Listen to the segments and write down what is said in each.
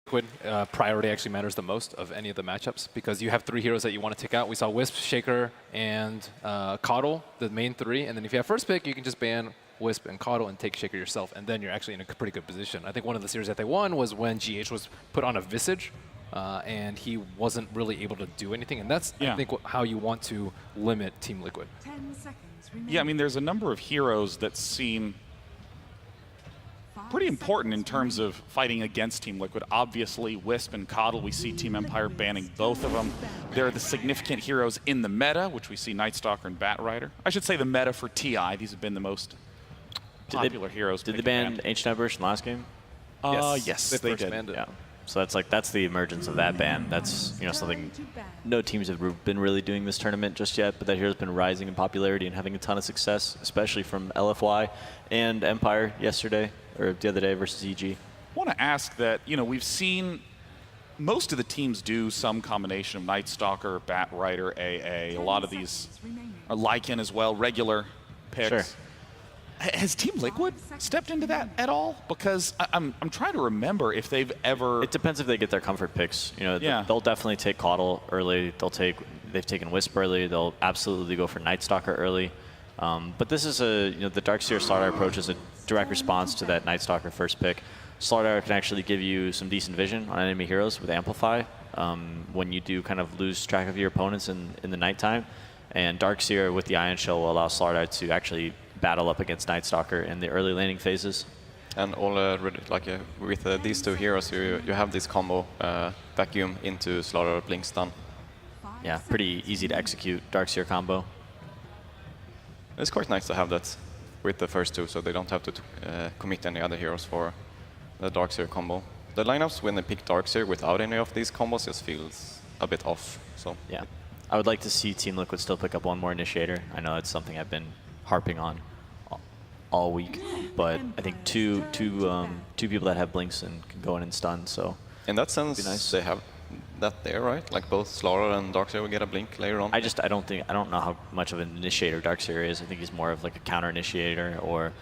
Liquid, priority actually matters the most of any of the matchups because you have 3 heroes that you want to take out. We saw Wisp, Shaker, and Coddle, the main 3. And then if you have first pick, you can just ban Wisp and Coddle and take Shaker yourself, and then you're actually in a pretty good position. I think one of the series that they won was when GH was put on a Visage, and he wasn't really able to do anything. And that's, I think, how you want to limit Team Liquid. 10 seconds remaining. Yeah, I mean, there's a number of heroes that seem pretty important in terms of fighting against Team Liquid. Obviously, Wisp and Coddle, we see Team Empire banning both of them. They're the significant heroes in the meta, which we see Nightstalker and Batrider. I should say the meta for TI. These have been the most popular heroes. Did they ban Ancient Apparition last game? Yes, they did. Yeah. So that's the emergence of that ban. That's something no teams have been really doing this tournament just yet, but that hero's been rising in popularity and having a ton of success, especially from LFY and Empire yesterday or the other day versus EG. I want to ask that we've seen most of the teams do some combination of Nightstalker, Batrider, AA. A lot of these are Lycan as well, regular picks. Sure. Has Team Liquid stepped into that at all? Because I'm trying to remember if they've ever. It depends if they get their comfort picks. They'll definitely take Coddle early. They've taken Wisp early. They'll absolutely go for Nightstalker early. But this is the Darkseer Slardar approach is a direct response to that Nightstalker first pick. Slardar can actually give you some decent vision on enemy heroes with Amplify when you do kind of lose track of your opponents in the nighttime. And Darkseer with the Ion Shell will allow Slardar to actually battle up against Nightstalker in the early laning phases. And already, with these 2 heroes, you have this combo vacuum into Slardar, Blink, Stun. Yeah, pretty easy to execute Darkseer combo. It's quite nice to have that with the first 2, so they don't have to commit any other heroes for the Darkseer combo. The lineups when they pick Darkseer without any of these combos just feels a bit off. So yeah, I would like to see Team Liquid still pick up one more Initiator. I know it's something I've been harping on all week, but I think two people that have blinks and can go in and stun. So in that sense, nice. They have that there, right? Like both Slardar and Darkseer will get a blink later on. I don't know how much of an initiator Darkseer is. I think he's more of like a counter initiator, or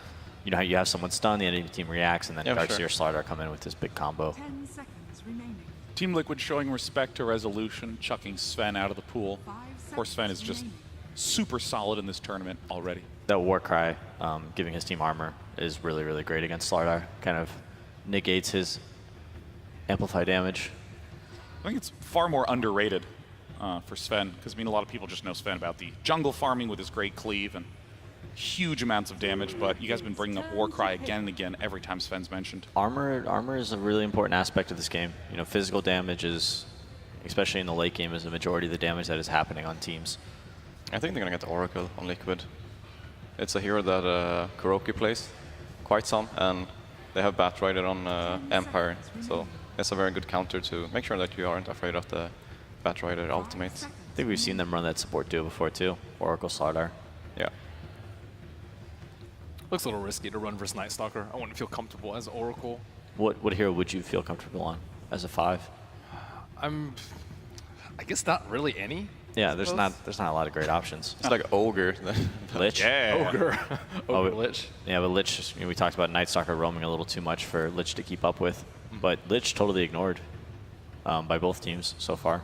how you have someone stun, the enemy team reacts, and then Darkseer Slardar come in with this big combo. 10 seconds remaining. Team Liquid showing respect to Resolution, chucking Sven out of the pool. Of course, Sven is just super solid in this tournament already. That Warcry giving his team armor is really, really great against Slardar. Kind of negates his amplify damage. I think it's far more underrated for Sven, because a lot of people just know Sven about the jungle farming with his great cleave and huge amounts of damage, but you guys have been bringing up Warcry again and again every time Sven's mentioned. Armor is a really important aspect of this game. Physical damage is, especially in the late game, is the majority of the damage that is happening on teams. I think they're going to get Oracle on Liquid. It's a hero that Kuroki plays quite some, and they have Batrider on Empire, so it's a very good counter to make sure that you aren't afraid of the Batrider ultimate. I think we've seen them run that support duo before too, Oracle Slardar. Yeah. Looks a little risky to run versus Nightstalker. I wouldn't feel comfortable as Oracle. What hero would you feel comfortable on as a 5? I guess not really any. Yeah, there's not a lot of great options. It's like Ogre. Lich? Yeah. Ogre. Ogre Lich. Yeah, but Lich, we talked about Nightstalker roaming a little too much for Lich to keep up with. But Lich totally ignored by both teams so far.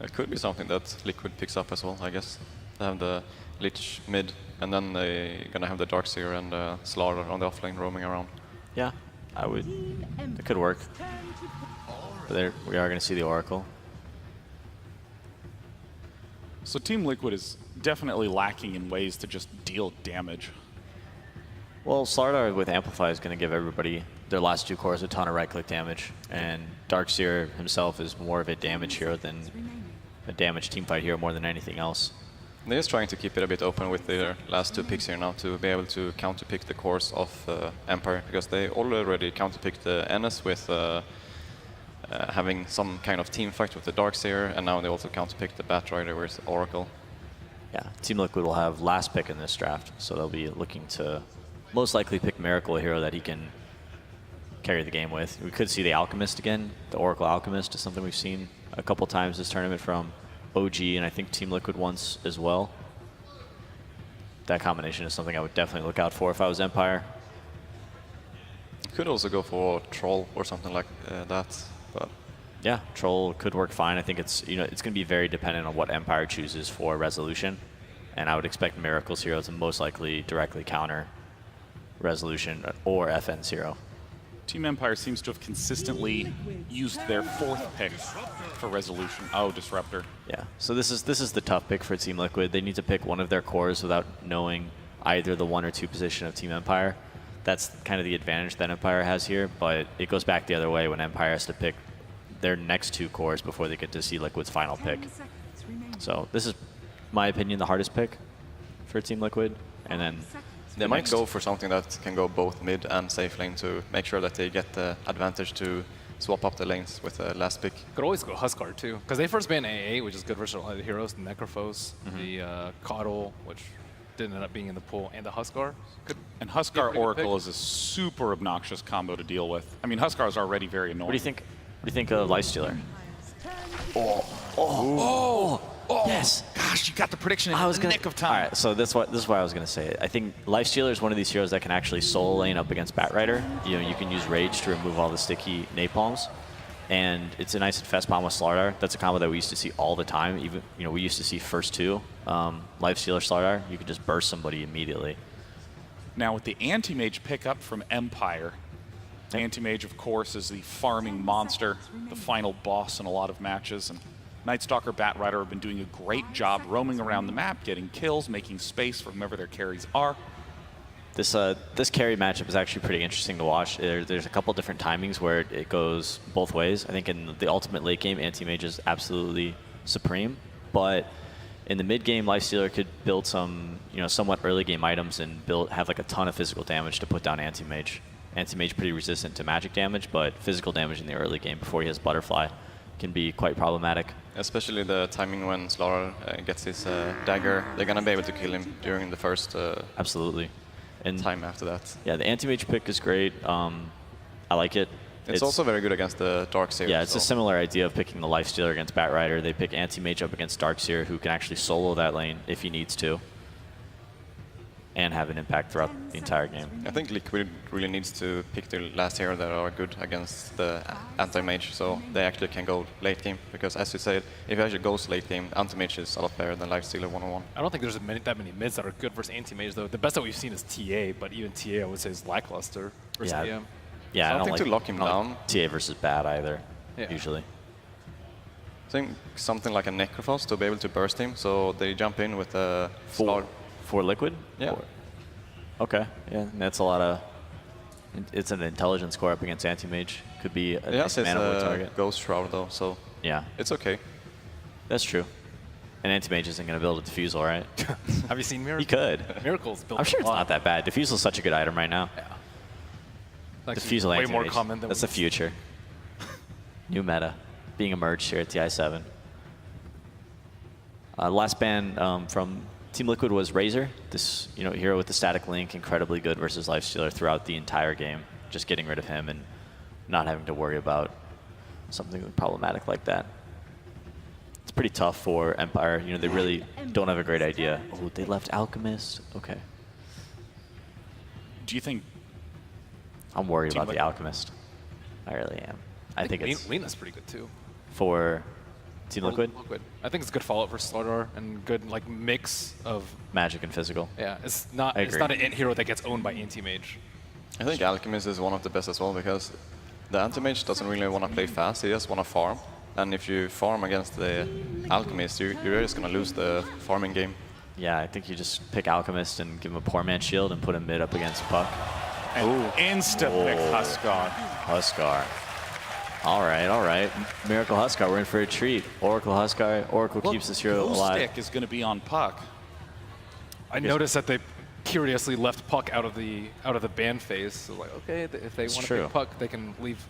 It could be something that Liquid picks up as well, I guess. They have the Lich mid, and then they're going to have the Darkseer and Slardar on the offlane roaming around. Yeah, it could work. But there, we are going to see the Oracle. So Team Liquid is definitely lacking in ways to just deal damage. Well, Slardar with Amplify is going to give everybody their last 2 cores a ton of right-click damage, and Darkseer himself is more of a damage hero than a damage teamfight hero more than anything else. They're just trying to keep it a bit open with their last 2 picks here now to be able to counterpick the cores of Empire, because they already counterpicked the NS with having some kind of team fight with the Darkseer, and now they also counterpicked the Batrider with Oracle. Yeah, Team Liquid will have last pick in this draft, so they'll be looking to most likely pick Miracle, a hero that he can carry the game with. We could see the Alchemist again. The Oracle Alchemist is something we've seen a couple times this tournament from OG, and I think Team Liquid once as well. that combination is something I would definitely look out for if I was Empire. Could also go for Troll or something like that. But Yeah, Troll could work fine. I think it's it's going to be very dependent on what Empire chooses for Resolution, and I would expect Miracle's hero to most likely directly counter Resolution or FN's hero. Team Empire seems to have consistently used their 4th pick for Resolution. Oh, Disruptor. Yeah, so this is the tough pick for Team Liquid. They need to pick one of their cores without knowing either the 1 or 2 position of Team Empire. That's kind of the advantage that Empire has here, but it goes back the other way when Empire has to pick their next 2 cores before they get to see Liquid's final pick. 10 seconds remaining. So this is, my opinion, the hardest pick for Team Liquid, and then they might go for something that can go both mid and safe lane to make sure that they get the advantage to swap up the lanes with the last pick. Could always go Huskar too, because they first banned AA, which is good versus other heroes, the Necrophos, the Coddle, which didn't end up being in the pool, and the Huskar. And Be a Huskar pretty good Oracle pick. is a super obnoxious combo to deal with. I mean, Huskar is already very annoying. what do you think of Lifestealer? Yes. Gosh, you got the prediction in the nick of time. All right, so this is what I was gonna say. I think Lifestealer is one of these heroes that can actually solo lane up against Batrider. You can use Rage to remove all the sticky napalms, and it's a nice infest bomb with Slardar. That's a combo that we used to see all the time. Even we used to see first 2 Lifestealer Slardar. You could just burst somebody immediately. Now with the Anti-Mage pickup from Empire, Anti-Mage, of course, is the farming monster, the final boss in a lot of matches. And Nightstalker, Batrider have been doing a great job roaming around the map, getting kills, making space for whomever their carries are. This carry matchup is actually pretty interesting to watch. There's a couple different timings where it goes both ways. I think in the ultimate late game, Anti-Mage is absolutely supreme, but in the mid game, Lifestealer could build some somewhat early game items and have like a ton of physical damage to put down Anti-Mage. Anti-Mage pretty resistant to magic damage, but physical damage in the early game before he has Butterfly can be quite problematic. Especially the timing when Slardar gets his dagger. They're going to be able to kill him during the first Absolutely. And time after that. yeah, the Anti-Mage pick is great. I like it. It's also very good against the Darkseer. Yeah, it's so. a similar idea of picking the Lifestealer against Batrider. They pick Anti-Mage up against Darkseer, who can actually solo that lane if he needs to, and have an impact throughout the entire game. I think Liquid really needs to pick the last hero that are good against the Anti-Mage, so they actually can go late game. Because as you said, if it actually goes late game, Anti-Mage is a lot better than Lifestealer 1-on-1. I don't think there's that many mids that are good versus anti-mage though. The best that we've seen is TA, but even TA I would say is lackluster versus Yeah. AM. Yeah, I don't think to lock him I don't down. like TA versus Bat either, Yeah. usually. I think something like a Necrophos to be able to burst him, so they jump in with a For Liquid? Yeah. Okay, yeah, that's a lot of... It's an intelligence score up against Anti-Mage. Could be a Yes, nice it's mana void a target. Ghost Shroud though, so Yeah, it's okay. that's true. And Anti-Mage isn't going to build a Diffusal, right? Have you seen Miracle? He could. Miracle's built I'm sure a it's lot. not that bad. Diffusal is such a good item right now. Yeah. Like, Diffusal way Anti-Mage. more common than That's we the future. New meta being emerged here at TI7. Last ban from Team Liquid was Razor. This hero with the static link, incredibly good versus Lifestealer throughout the entire game. Just getting rid of him and not having to worry about something problematic like that. It's pretty tough for Empire. They really don't have a great idea. Oh, they left Alchemist. Okay. Do you think I'm worried Team about the Liquid. Alchemist. I really am. I think it's Lena's pretty good too. for Team Liquid, I think it's good follow-up for Slardar and good like mix of magic and physical. yeah. It's not I it's agree. not an int hero that gets owned by anti-mage. I think Alchemist is one of the best as well because the Anti-Mage doesn't really want to play fast, he just want to farm. And if you farm against the Alchemist, you're just going to lose the farming game. Yeah, I think you just pick Alchemist and give him a poor man shield and put him mid up against Puck. an insta-pick Huskar? Huskar. All right. Miracle Huskar, we're in for a treat. Oracle Huskar, Oracle keeps this hero Glue alive. Stick is going to be on Puck. I noticed that they curiously left Puck out of the ban phase. So like, okay, if they want to true. pick Puck, they can leave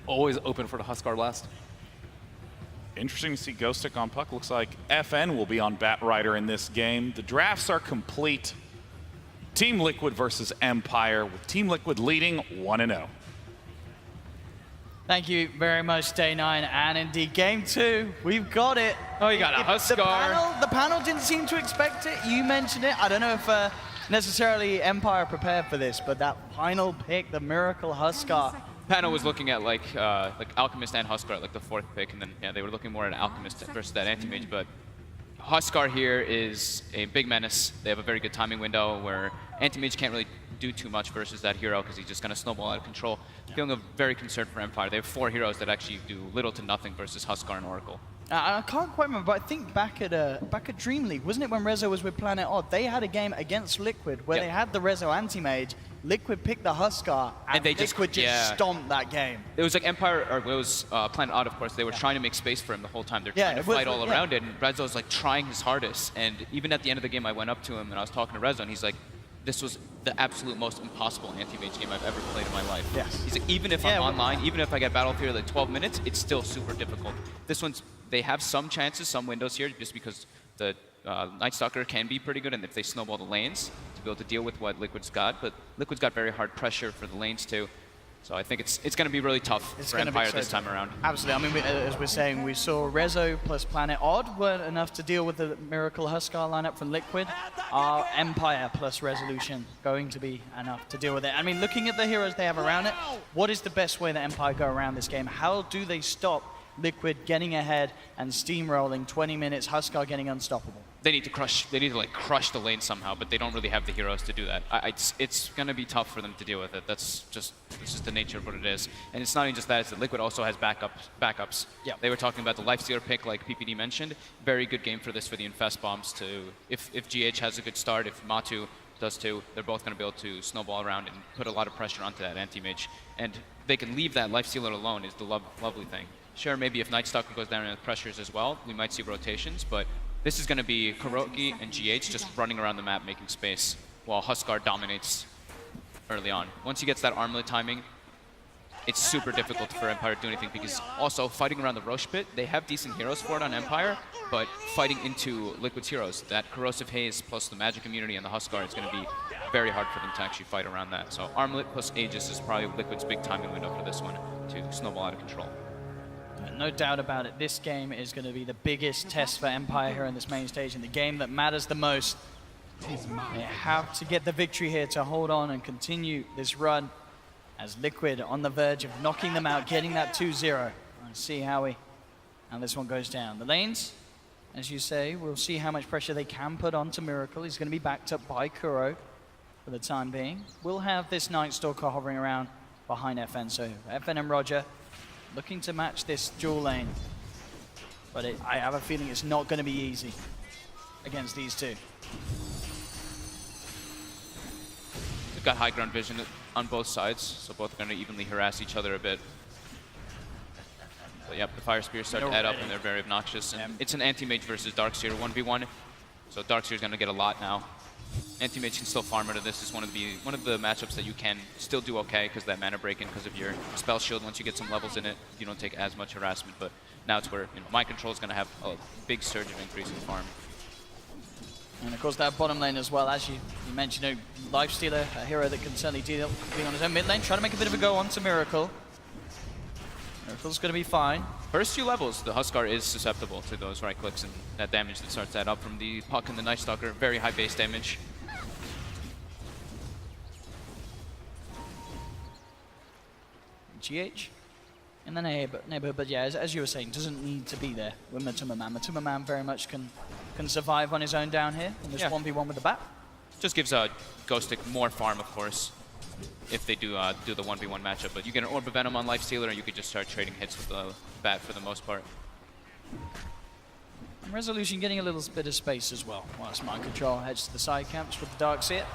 always open for the Huskar last. Interesting to see Ghost Stick on Puck. Looks like FN will be on Batrider in this game. The drafts are complete. Team Liquid versus Empire, with Team Liquid leading 1-0. Thank you very much, Day 9. And indeed, game 2, we've got it. Oh, you got a Huskar. The panel didn't seem to expect it. You mentioned it. I don't know if necessarily Empire prepared for this, but that final pick, the Miracle Huskar. Panel was looking at like Alchemist and Huskar at like the 4th pick, and then yeah, they were looking more at Alchemist versus that Anti-Mage, but Huskar here is a big menace. They have a very good timing window where Anti-Mage can't really do too much versus that hero because he's just going to snowball out of control. Feeling very concerned for Empire. They have 4 heroes that actually do little to nothing versus Huskar and Oracle. I can't quite remember, but I think back at Dream League, wasn't it when Rezo was with Planet Odd? They had a game against Liquid where they had the Rezo Anti-Mage, Liquid picked the Huskar, and they Liquid just stomped that game. It was like Empire, or it was Planet Odd, of course. They were trying to make space for him the whole time. They're trying to fight all around it, and Rezo's like trying his hardest. And even at the end of the game, I went up to him and I was talking to Rezo, and he's like, this was the absolute most impossible anti-mage game I've ever played in my life. Yes. He's like, even if I'm online, even if I get Battlefield like 12 minutes, it's still super difficult. This one's, they have some chances, some windows here, just because the Night Stalker can be pretty good, and if they snowball the lanes, to be able to deal with what Liquid's got. But Liquid's got very hard pressure for the lanes too. So I think it's going to be really tough for Empire this time around. Absolutely. I mean, as we're saying, we saw Rezo plus Planet Odd weren't enough to deal with the Miracle Huskar lineup from Liquid. Our Empire plus Resolution going to be enough to deal with it. I mean, looking at the heroes they have around it, what is the best way that Empire go around this game? How do they stop Liquid getting ahead and steamrolling 20 minutes, Huskar getting unstoppable? They need to like crush the lane somehow, but they don't really have the heroes to do that. It's going to be tough for them to deal with it. This is the nature of what it is. And it's not even just that, it's that Liquid also has backups. Yeah. They were talking about the Lifestealer pick, like PPD mentioned. Very good game for this, for the Infest bombs to, if GH has a good start, if Matu does too, they're both going to be able to snowball around and put a lot of pressure onto that anti-mage. And they can leave that Lifestealer alone is the lovely thing. Sure, maybe if Night Stalker goes down with pressures as well, we might see rotations, but this is going to be Kuroki and GH just running around the map making space while Huskar dominates early on. Once he gets that armlet timing, it's super difficult for Empire to do anything because also fighting around the Roche pit, they have decent heroes for it on Empire, but fighting into Liquid's heroes, that Corrosive Haze plus the magic immunity and the Huskar is going to be very hard for them to actually fight around that. So armlet plus Aegis is probably Liquid's big timing window for this one to snowball out of control. No doubt about it, this game is going to be the biggest test for Empire here in this main stage, and the game that matters the most. They have to get the victory here to hold on and continue this run as Liquid on the verge of knocking them out, getting that 2-0. Let's see how this one goes down. The lanes, as you say, we'll see how much pressure they can put onto Miracle. He's going to be backed up by Kuro for the time being. We'll have this Night Stalker hovering around behind FN, so FN and Roger looking to match this dual lane, but I have a feeling it's not going to be easy against these two. They've got high ground vision on both sides, so both are going to evenly harass each other a bit. But yep, the Fire Spears start to add up and they're very obnoxious. And it's an Anti-Mage versus Darkseer 1v1, so Darkseer's going to get a lot now. Anti-Mage can still farm out of this. Is one of the matchups that you can still do okay because that mana break-in because of your spell shield. Once you get some levels in it, you don't take as much harassment. But now it's where Mind Control is going to have a big surge of increase in farm. And of course that bottom lane as well, as you mentioned, Lifestealer, a hero that can certainly deal being on his own mid lane, trying to make a bit of a go onto Miracle. Miracle's going to be fine. First few levels, the Huskar is susceptible to those right clicks and that damage that starts to add up from the Puck and the Night Stalker. Very high base damage. GH in the neighborhood, but yeah, as you were saying, doesn't need to be there with Matuma Man. Matuma Man very much can survive on his own down here in this 1v1 with the bat. Just gives Ghost Stick more farm, of course, if they do the 1v1 matchup. But you get an Orb of Venom on Lifestealer, and you could just start trading hits with the bat for the most part. And Resolution getting a little bit of space as well, whilst Mind Control heads to the side camps with the Darkseer.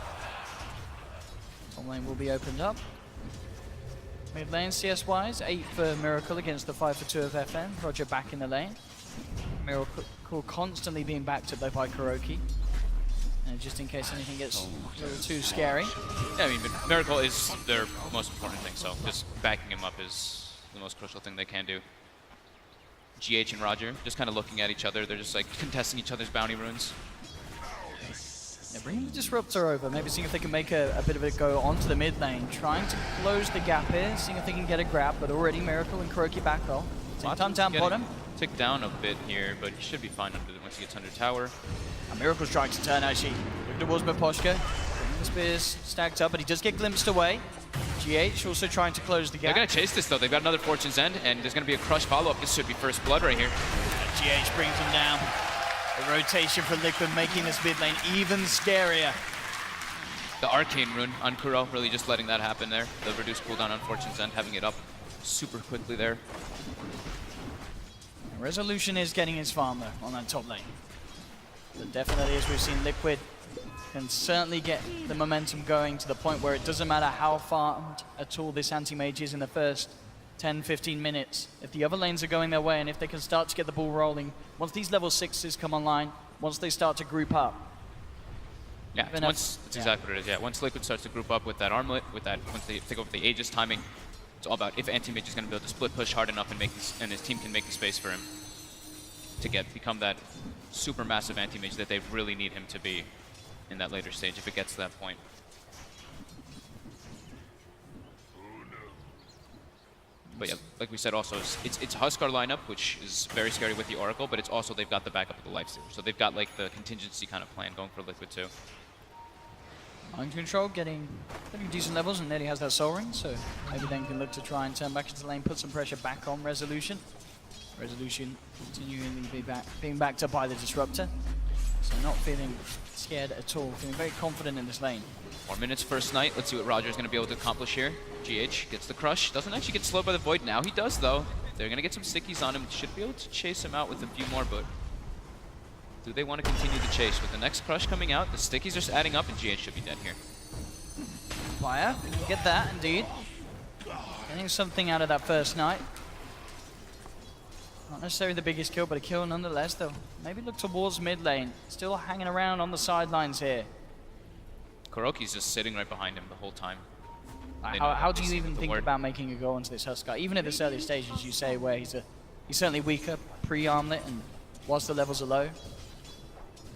Top lane will be opened up. Mid lane, CS-wise, 8 for Miracle against the 5 for 2 of FN. Roger back in the lane. Miracle constantly being backed up by Kuroki. And just in case anything gets a little too scary. Yeah, I mean, but Miracle is their most important thing, so just backing him up is the most crucial thing they can do. GH and Roger just kind of looking at each other. They're just like contesting each other's bounty runes. They're bringing the Disruptor over, maybe seeing if they can make a bit of a go onto the mid lane, trying to close the gap here, seeing if they can get a grab, but already Miracle and KuroKy back off. Same time down bottom. Ticked down a bit here, but he should be fine once he gets under tower. And Miracle's trying to turn actually. Look towards Miposhka. Bringing the spears stacked up, but he does get glimpsed away. GH also trying to close the gap. They're going to chase this though. They've got another Fortune's End, and there's going to be a crush follow-up. This should be first blood right here. And GH brings him down. The rotation for Liquid making this mid lane even scarier. The Arcane Rune on Kuro, really just letting that happen there. The reduced cooldown on Fortune's End, having it up super quickly there. Resolution is getting his farm though on that top lane. But definitely, as we've seen, Liquid can certainly get the momentum going to the point where it doesn't matter how farmed at all this anti-mage is in the first 10-15 minutes. If the other lanes are going their way and if they can start to get the ball rolling, once these level 6s come online, once they start to group up. Yeah, that's exactly what it is. Yeah, once Liquid starts to group up with that armlet, once they take over the Aegis timing, it's all about if anti-mage is going to be able to split push hard enough and his team can make the space for him to become that super massive anti-mage that they really need him to be in that later stage if it gets to that point. But yeah, like we said also, it's a Huskar lineup, which is very scary with the Oracle, but it's also they've got the backup of the Lifestealer. So they've got like the contingency kind of plan going for Liquid too. Mind control getting decent levels and nearly has that soul ring, so maybe then can look to try and turn back into the lane, put some pressure back on Resolution. Resolution continuing being backed up by the Disruptor. So not feeling scared at all, feeling very confident in this lane. 4 minutes first night. Let's see what Roger's going to be able to accomplish here. GH gets the crush. Doesn't actually get slowed by the Void now. He does, though. They're going to get some stickies on him. Should be able to chase him out with a few more, but do they want to continue the chase? With the next crush coming out, the stickies are just adding up, and GH should be dead here. Fire, get that, indeed. Getting something out of that first night. Not necessarily the biggest kill, but a kill nonetheless, though. Maybe look towards mid lane. Still hanging around on the sidelines here. KuroKy's just sitting right behind him the whole time. How do you even think about making a go into this Huskar? Even at this early stage, as you say, where he's certainly weaker pre-armlet and whilst the levels are low.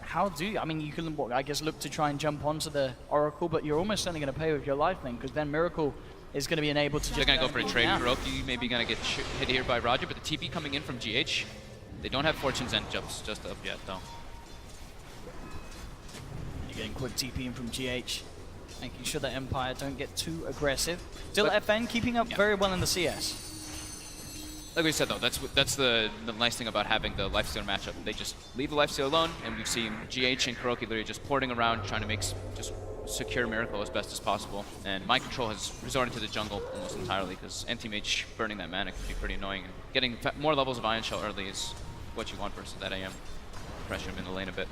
How do you, I mean, you can, I guess, look to try and jump onto the Oracle, but you're almost certainly going to pay with your life link, because then Miracle is going to be enabled to They're going to go for a trade. KuroKy maybe going to get hit here by Roger, but the TP coming in from GH. They don't have Fortune's End jumps just up yet, though. You're getting quick TP in from GH, making sure that Empire don't get too aggressive. Still FN keeping up very well in the CS. Like we said, though, that's the nice thing about having the Lifestealer matchup. They just leave the Lifestealer alone, and we've seen GH and KuroKy literally just porting around, trying to make just secure Miracle as best as possible. And Mind Control has resorted to the jungle almost entirely, because anti-mage burning that mana can be pretty annoying. And getting more levels of Ion Shell early is what you want versus that AM. Pressure him in the lane a bit.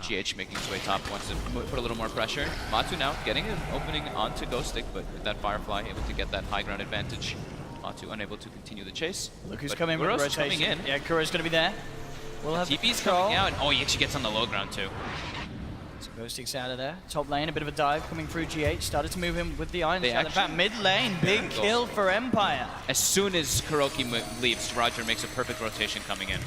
GH making his way top, wants to put a little more pressure. Matu now getting an opening onto Ghost Stick, but with that Firefly able to get that high ground advantage. Matu unable to continue the chase. Look who's coming with rotation. Coming in. Yeah, Kuro's going to be there. We'll have TP's coming out. Oh, he actually gets on the low ground too. So Ghost Stick's out of there. Top lane, a bit of a dive coming through GH. Started to move him with the Iron Shell. In fact, mid lane, big kill for Empire. As soon as KuroKy leaves, Roger makes a perfect rotation coming in.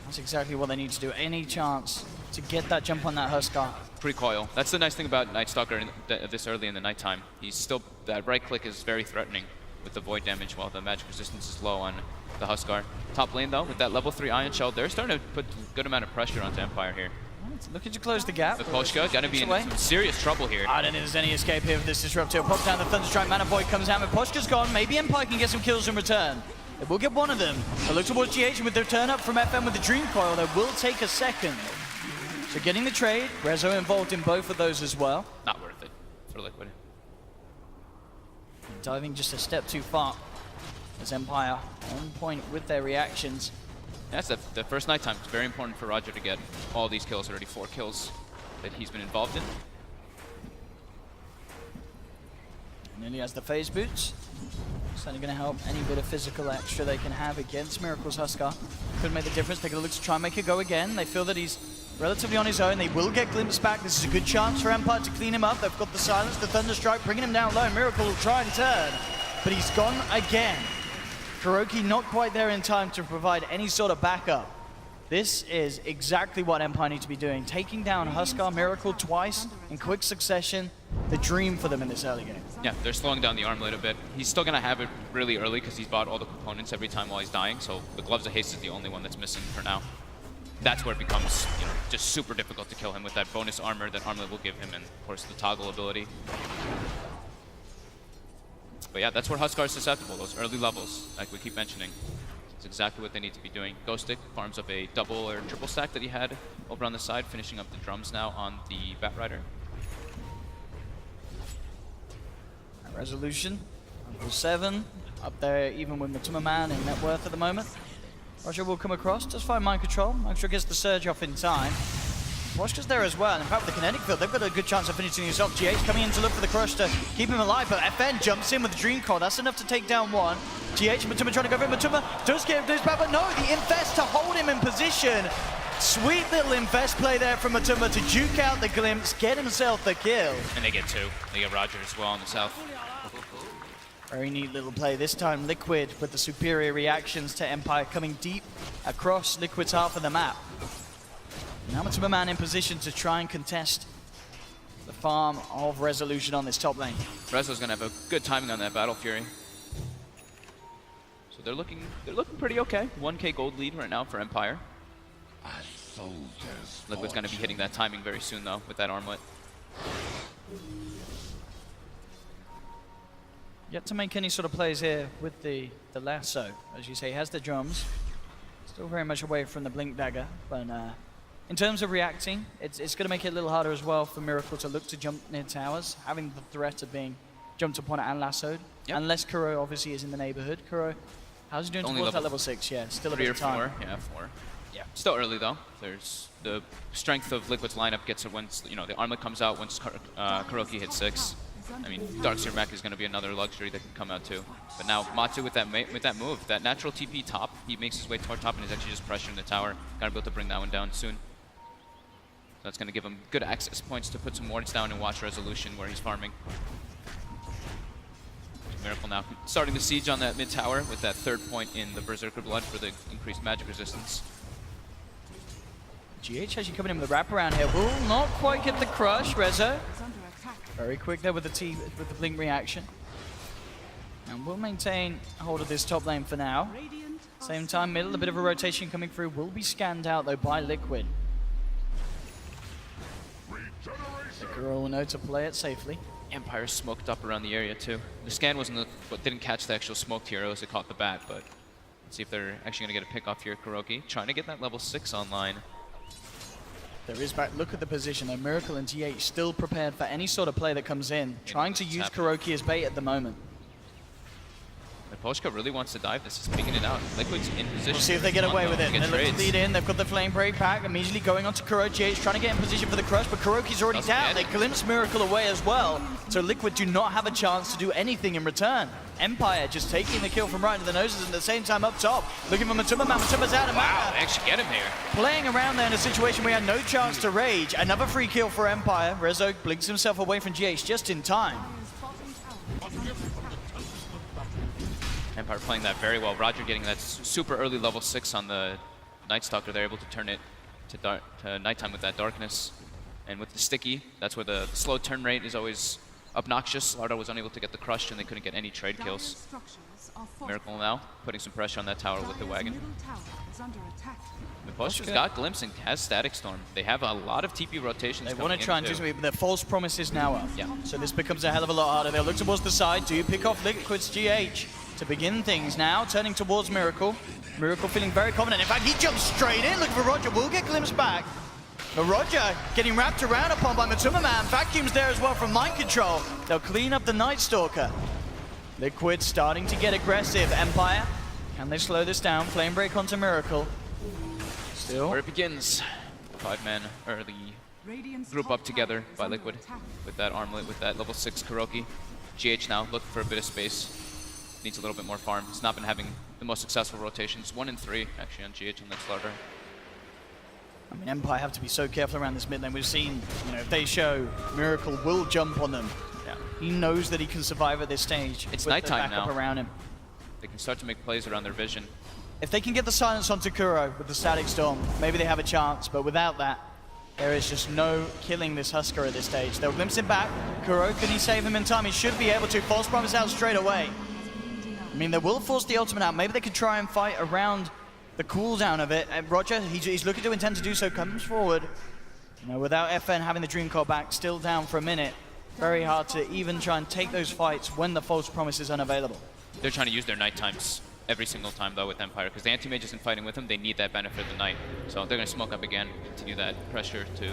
That's exactly what they need to do. Any chance to get that jump on that Huskar. Pre-coil. That's the nice thing about Night Stalker this early in the nighttime. He's still, that right click is very threatening with the void damage while the magic resistance is low on the Huskar. Top lane though, with that level 3 Ion Shell, they're starting to put a good amount of pressure onto Empire here. Looking to close the gap. Miposhka gonna be in some serious trouble here. I don't think there's any escape here with this Disruptor. Pop down the Thunderstrike, Mana Void comes out, Miposhka's gone. Maybe Empire can get some kills in return. They will get one of them. They look towards GH with their turn up from FM with the Dream Coil. They will take a second. So getting the trade, Rezo involved in both of those as well. Not worth it for Liquid. And diving just a step too far as Empire on point with their reactions. That's the first nighttime. It's very important for Roger to get all these kills, already 4 kills that he's been involved in. Nearly has the phase boots. Certainly going to help any bit of physical extra they can have against Miracle's Huskar. Could make the difference. They're going to look to try and make a go again. They feel that he's relatively on his own. They will get glimpsed back. This is a good chance for Empire to clean him up. They've got the silence, the Thunderstrike, bringing him down low. Miracle will try and turn, but he's gone again. KuroKy not quite there in time to provide any sort of backup. This is exactly what Empire need to be doing. Taking down Huskar, Miracle twice in quick succession. The dream for them in this early game. Yeah, they're slowing down the armlet a bit. He's still going to have it really early because he's bought all the components every time while he's dying, so the Gloves of Haste is the only one that's missing for now. That's where it becomes, you know, just super difficult to kill him with that bonus armor that armlet will give him, and of course the toggle ability. But yeah, that's where Huskar is susceptible, those early levels, like we keep mentioning. It's exactly what they need to be doing. Ghostic farms up a double or triple stack that he had over on the side, finishing up the drums now on the Batrider. Resolution, level 7, up there even with Matuma Man in net worth at the moment. Roger will come across, just find mind control. Make sure gets the surge off in time. Washka's there as well, and in fact with the kinetic field, they've got a good chance of finishing this off. GH coming in to look for the crush to keep him alive, but FN jumps in with the Dream Core. That's enough to take down one. GH, Matuma trying to go for it. Matuma does get this back, but no, the Infest to hold him in position. Sweet little Infest play there from Matuma to juke out the Glimpse, get himself the kill. And they get 2. They get Roger as well on the south. Very neat little play. This time Liquid with the superior reactions to Empire coming deep across Liquid's half of the map. Now Matuma Man in position to try and contest the farm of Resolution on this top lane. Rezo's going to have a good timing on that Battle Fury. So they're looking pretty okay. 1k gold lead right now for Empire. Liquid's going to be hitting that timing very soon though with that armlet. Yet to make any sort of plays here with the lasso. As you say, he has the drums. Still very much away from the Blink Dagger. But in terms of reacting, it's going to make it a little harder as well for Miracle to look to jump near towers, having the threat of being jumped upon and lassoed. Yep. Unless Kuro obviously is in the neighborhood. Kuro, how's he doing towards that level 6? Yeah, still a bit of time. 4. Yeah, 4. Yeah, still early though. There's the strength of Liquid's lineup gets it once, you know, the armlet comes out once Kuroki hits 6. I mean, Darkseer Mech is going to be another luxury that can come out too. But now Matu with that move, that natural TP top, he makes his way toward top and is actually just pressuring the tower. Got to be able to bring that one down soon. So that's going to give him good access points to put some wards down and watch Resolution where he's farming. Miracle now starting the siege on that mid tower with that 3rd point in the Berserker Blood for the increased magic resistance. GH actually coming in with a wraparound here. Will not quite get the crush. Rezo very quick there with the blink reaction. And we'll maintain hold of this top lane for now. Same time, middle, a bit of a rotation coming through. Will be scanned out though by Liquid. The girl will know to play it safely. Empire smoked up around the area too. The scan wasn't what didn't catch the actual smoked heroes, it caught the bat, but let's see if they're actually gonna get a pick off here. Kuroki trying to get that level 6 online. There is back. Look at the position though. Miracle and TH still prepared for any sort of play that comes in. Trying to use Kuroki as bait at the moment. Polska really wants to dive this. Is picking it out. Liquid's in position. We'll see if they get away with it. They look to lead in. They've got the flame break back. Immediately going on to Kuroki. He's trying to get in position for the crush, but Kuroki's already down. They glimpse Miracle away as well. So Liquid do not have a chance to do anything in return. Empire just taking the kill from right into the noses and at the same time up top. Looking for Matuma. Matuma's out of mana. Wow, they actually get him here. Playing around there in a situation where he had no chance to rage. Another free kill for Empire. Rezo blinks himself away from GH just in time. Empire playing that very well. Roger getting that super early level 6 on the Night Stalker. They're able to turn it to nighttime with that darkness. And with the sticky, that's where the slow turn rate is always obnoxious. Lardo was unable to get the crush and they couldn't get any trade kills. Miracle now putting some pressure on that tower with the wagon. Polska's got Glimpse and has Static Storm. They have a lot of TP rotations. They want to try and do something, but their false promise is now up. Yeah. So this becomes a hell of a lot harder. They'll look towards the side. Do you pick off Liquid's GH to begin things now? Turning towards Miracle. Miracle feeling very confident. In fact, he jumps straight in. Looking for Roger. Will get Glimpse back. But Roger getting wrapped around upon by Matuma Man. Vacuum's there as well from Mind Control. They'll clean up the Night Stalker. Liquid starting to get aggressive. Empire, can they slow this down? Flame break onto Miracle. Still. Where it begins. 5-man early group up together by Liquid with that armlet, with that level 6 Kuroki. GH now looking for a bit of space. Needs a little bit more farm. He's not been having the most successful rotations. 1 and 3 actually on GH on that starter. I mean, Empire have to be so careful around this mid lane. We've seen, you know, if they show Miracle will jump on them. Yeah. He knows that he can survive at this stage. It's with nighttime the backup now. around him. They can start to make plays around their vision. If they can get the silence onto Kuro with the Static Storm, maybe they have a chance, but without that, there is just no killing this Husker at this stage. They'll glimpse him back. Kuro, can he save him in time? He should be able to. False Promise out straight away. I mean, they will force the ultimate out. Maybe they could try and fight around the cooldown of it. And Roger, he's looking to intend to do so, comes forward. You know, without FN having the Dream Core back, still down for a minute. Very hard to even try and take those fights when the False Promise is unavailable. They're trying to use their night times every single time, though, with Empire, because the anti-mage isn't fighting with them. They need that benefit of the night. So they're going to smoke up again, continue that pressure to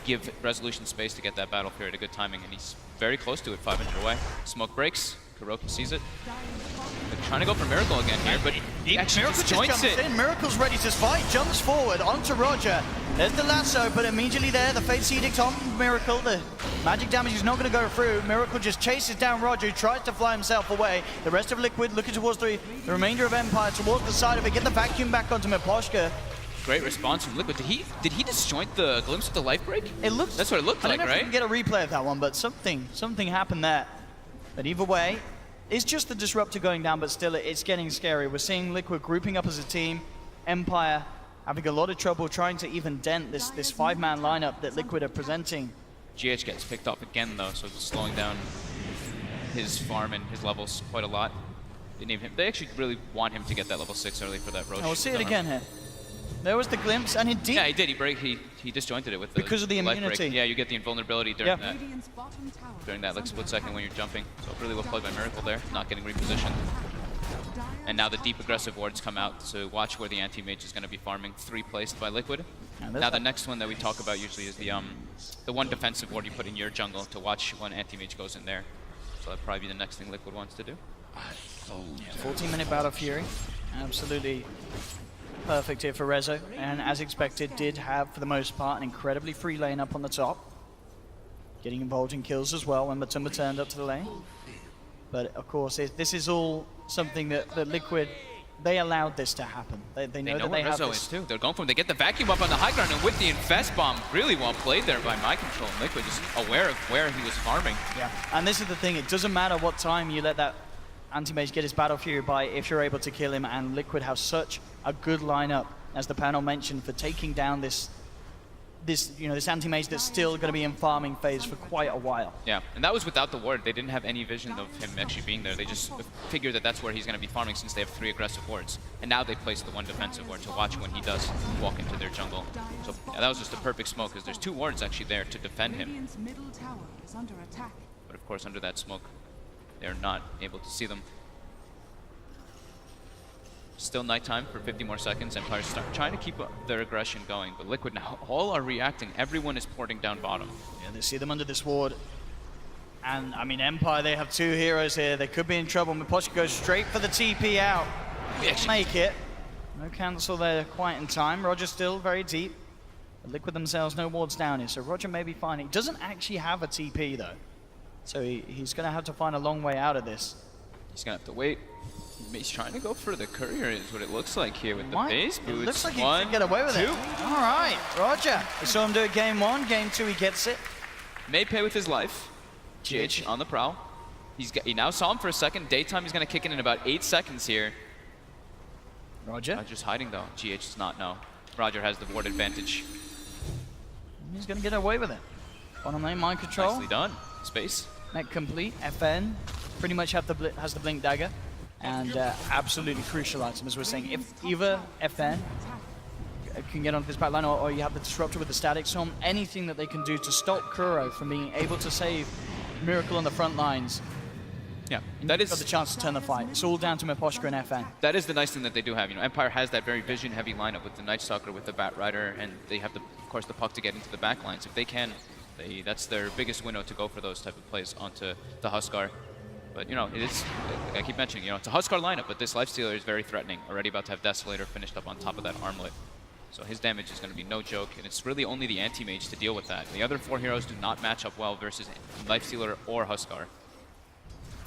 give Resolution space to get that battle period a good timing, and he's very close to it, 500 away. Smoke breaks, Kuroki sees it. They're trying to go for Miracle again here, but he actually Miracle just disjoints jumps it. in. Miracle's ready to fight, jumps forward onto Roger. There's the lasso, but immediately there, the Fate's Edict on Miracle. The magic damage is not going to go through. Miracle just chases down Roger, who tries to fly himself away. The rest of Liquid looking towards the remainder of Empire, towards the side of it. Get the vacuum back onto Miposhka. Great response from Liquid. Did he disjoint the glimpse with the life break? It looks. That's what it looked I like, don't know if right? we can get a replay of that one, but something happened there. But either way, it's just the Disruptor going down, but still it's getting scary. We're seeing Liquid grouping up as a team. Empire having a lot of trouble trying to even dent this five-man lineup that Liquid are presenting. GH gets picked up again, though, so it's slowing down his farm and his levels quite a lot. They actually really want him to get that level 6 early for that Roche. Oh, we'll see it again here. There was the glimpse, and indeed. Yeah, he did. He disjointed it with the because of the life immunity. break. Yeah, you get the invulnerability during that. Radiant's bottom tower During that like is split under second when you're jumping. So really well played by Miracle there, not getting repositioned. And now the deep aggressive wards come out to watch where the anti-mage is going to be farming. 3 placed by Liquid. Now the next one that we talk about usually is the one defensive ward you put in your jungle to watch when anti-mage goes in there. So that'd probably be the next thing Liquid wants to do. 14-minute Battle Fury. Absolutely perfect here for Rezo. And as expected, did have, for the most part, an incredibly free lane up on the top. Getting involved in kills as well when Matumba turned up to the lane. But of course, this is all something that Liquid, they allowed this to happen. They know that where they have Rezo this. is too. They're going for him. They get the vacuum up on the high ground, and with the Infest Bomb, really well played there by My Control. Liquid just aware of where he was farming. Yeah, and this is the thing. It doesn't matter what time you let that anti-mage get his Battle Fury by if you're able to kill him, and Liquid have such a good lineup, as the panel mentioned, for taking down this anti-mage that's still going to be in farming phase for quite a while. Yeah, and that was without the ward. They didn't have any vision of him actually being there. They just figured that that's where he's going to be farming since they have 3 aggressive wards. And now they placed the 1 defensive ward to watch when he does walk into their jungle. So yeah, that was just a perfect smoke because there's 2 wards actually there to defend him. Radiant's middle tower is under attack. But of course, under that smoke, they're not able to see them. Still nighttime for 50 more seconds. Empire's trying to keep their aggression going, but Liquid now all are reacting. Everyone is porting down bottom. Yeah, they see them under this ward. And, I mean, Empire, they have 2 heroes here. They could be in trouble. Miposhka goes straight for the TP out. Make it. No cancel there quite in time. Roger still very deep. But Liquid themselves, no wards down here, so Roger may be fine. He doesn't actually have a TP, though. So he's going to have to find a long way out of this. He's going to have to wait. He's trying to go for the courier is what it looks like here with the base boots. It looks like he 1, can get away with 2. it. All right, Roger. We saw him do it game 1. Game 2, he gets it. May pay with his life. GH on the prowl. He now saw him for a second. Daytime he's going to kick in about 8 seconds here. Roger. Roger's hiding though. GH does not know. Roger has the ward advantage. He's going to get away with it. Bottom lane, mind control. Nicely done. Space. Net complete. FN pretty much has the blink dagger. And absolutely crucial item, as we're saying. If either FN can get onto this back line, or you have the Disruptor with the Static Storm, anything that they can do to stop Kuro from being able to save Miracle on the front lines, Yeah, that is got the chance to turn the fight. It's all down to Miposhka and FN. That is the nice thing that they do have. You know, Empire has that very vision-heavy lineup with the Night Stalker, with the Bat Rider, and they have, of course, the puck to get into the back lines. If they can, that's their biggest window to go for those type of plays onto the Huskar. But, you know, it is, I keep mentioning, you know, it's a Huskar lineup, but this Lifestealer is very threatening. Already about to have Desolator finished up on top of that Armlet. So his damage is going to be no joke, and it's really only the Anti-Mage to deal with that. The other 4 heroes do not match up well versus Lifestealer or Huskar.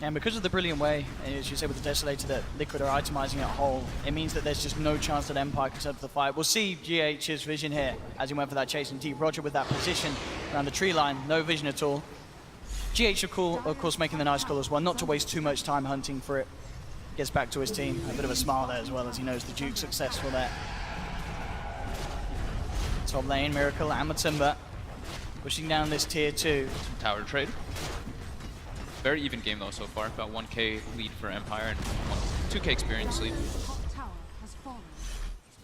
And because of the brilliant way, as you say, with the Desolator, that Liquid are itemizing it whole, it means that there's just no chance that Empire can set up the fight. We'll see GH's vision here as he went for that chase in deep. Roger with that position around the tree line, no vision at all. GH of course making the nice call as well, not to waste too much time hunting for it. gets back to his team. A bit of a smile there as well, as he knows the Duke's successful there. Top lane, Miracle and Matumba pushing down this tier 2. Some tower trade. Very even game though so far. About 1k lead for Empire and 2k experience lead. Top tower has fallen.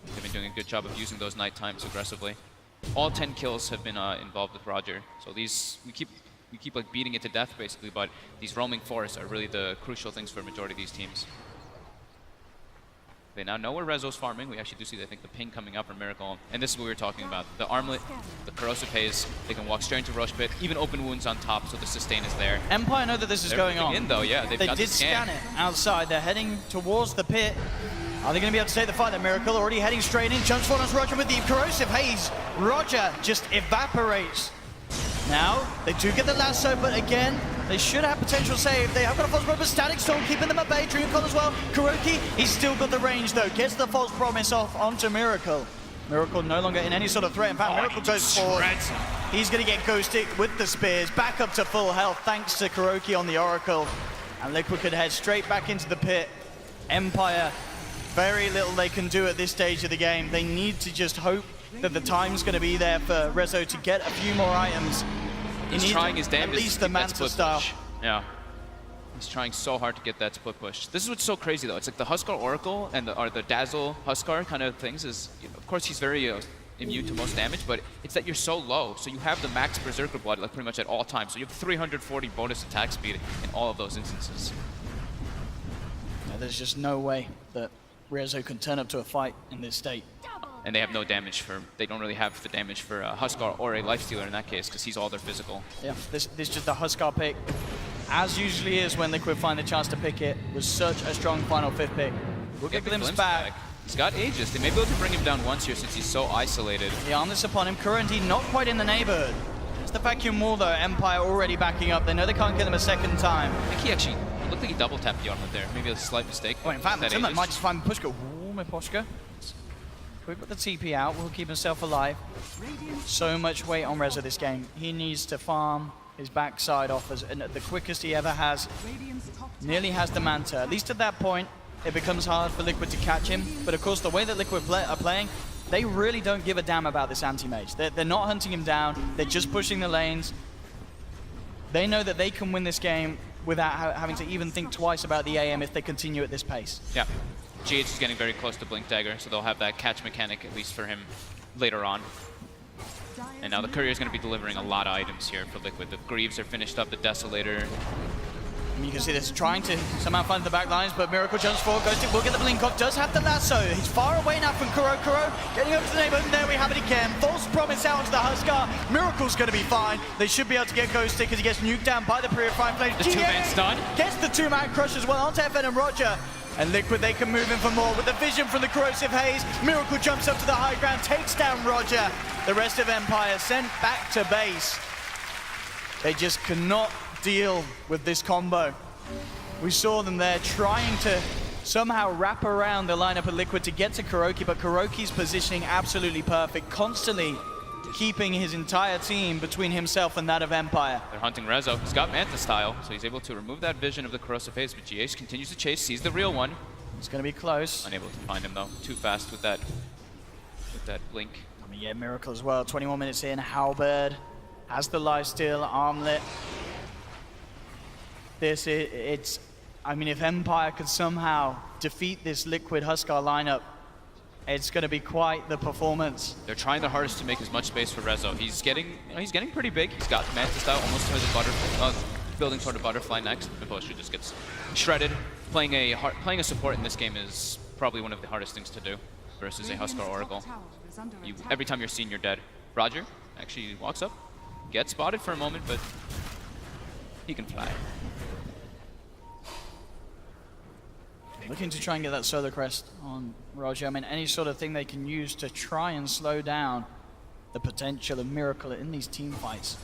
They've been doing a good job of using those night times aggressively. All 10 kills have been involved with Roger. So these we keep like beating it to death basically, but these roaming forests are really the crucial things for a majority of these teams. They now know where Rezo's farming. We actually do see, I think, the ping coming up from Miracle. And this is what we were talking about. The armlet, the corrosive haze, they can walk straight into Rush Pit, even open wounds on top, so the sustain is there. Empire know that this is going on. In though, yeah, they got did the scan. it outside. They're heading towards the pit. Are they going to be able to take the fight? That Miracle already heading straight in. Jumps forward on Roger with the corrosive haze. Roger just evaporates. Now, they do get the lasso, but again, they should have potential save. They have got a false promise. Static Storm keeping them at bay. Dreamcon as well. Kuroki, he's still got the range though. Gets the false promise off onto Miracle. Miracle no longer in any sort of threat. In fact, Miracle goes forward. He's going to get ghosted with the spears. Back up to full health thanks to Kuroki on the Oracle. And Liquid could head straight back into the pit. Empire, very little they can do at this stage of the game. They need to just hope that the time's going to be there for Rezo to get a few more items. He's trying his damnedest. At least the Manta style. Yeah. He's trying so hard to get that split push. This is what's so crazy though. It's like the Huskar Oracle and the Dazzle Huskar kind of things is, you know, of course he's very immune to most damage, but it's that you're so low. So you have the max Berserker blood like pretty much at all times. So you have 340 bonus attack speed in all of those instances. Yeah, there's just no way that Rezo can turn up to a fight in this state. And they have no damage for, they don't really have the damage for Huskar or a Lifestealer in that case, because he's all their physical. Yeah, this just the Huskar pick, as usually is when Liquid find the chance to pick it, was such a strong final 5th pick. We'll get Glimpse back. He's got Aegis. They may be able to bring him down once here since he's so isolated. The armless upon him, currently not quite in the neighborhood. It's the vacuum wall though, Empire already backing up. They know they can't get him a second time. I think he actually, it looked like he double tapped the armlet there. Maybe a slight mistake. Oh, in fact, Matumba might just find Pushka. Ooh, my Pushka. Quick with the TP out, will keep himself alive. So much weight on Rezo this game. He needs to farm his backside off as the quickest he ever has. Nearly has the Manta. At least at that point, it becomes hard for Liquid to catch him. But of course, the way that Liquid are playing, they really don't give a damn about this anti-mage. They're not hunting him down. They're just pushing the lanes. They know that they can win this game without having to even think twice about the AM if they continue at this pace. Yeah. GH is getting very close to Blink Dagger, so they'll have that catch mechanic at least for him later on. And now the Courier is going to be delivering a lot of items here for Liquid. The Greaves are finished up, the Desolator. And you can see this trying to somehow find the back lines, but Miracle jumps forward, goes to will get the blink off, does have the lasso. He's far away now from Kuro. Kuro getting up to the neighborhood, and there we have it again. False promise out to the Huskar. Miracle's going to be fine. They should be able to get Ghost because he gets nuked down by the Purifying Flames. The two-man stun. Gets the two-man crush as well onto FN and Roger. And Liquid, they can move in for more with the vision from the corrosive haze. Miracle jumps up to the high ground, takes down Roger. The rest of Empire sent back to base. They just cannot deal with this combo. We saw them there trying to somehow wrap around the lineup of Liquid to get to Kuroki, but Kuroki's positioning absolutely perfect, constantly keeping his entire team between himself and that of Empire. They're hunting Rezo. He's got Manta style, so he's able to remove that vision of the corrosive haze, but GH continues to chase, sees the real one. It's going to be close. Unable to find him though, too fast with that blink. I mean, yeah, Miracle as well, 21 minutes in, Halberd has the lifesteal, armlet. I mean, if Empire could somehow defeat this Liquid Huskar lineup, it's going to be quite the performance. They're trying their hardest to make as much space for Rezo. He's getting pretty big. He's got Manta style almost to the butterfly, building toward a butterfly next. Imposture just gets shredded. Playing a support in this game is probably one of the hardest things to do versus a Huskar Oracle. Every time you're seen, you're dead. Roger actually walks up, gets spotted for a moment, but he can fly. Looking to try and get that Solar Crest on Roger. I mean, any sort of thing they can use to try and slow down the potential of Miracle in these team fights.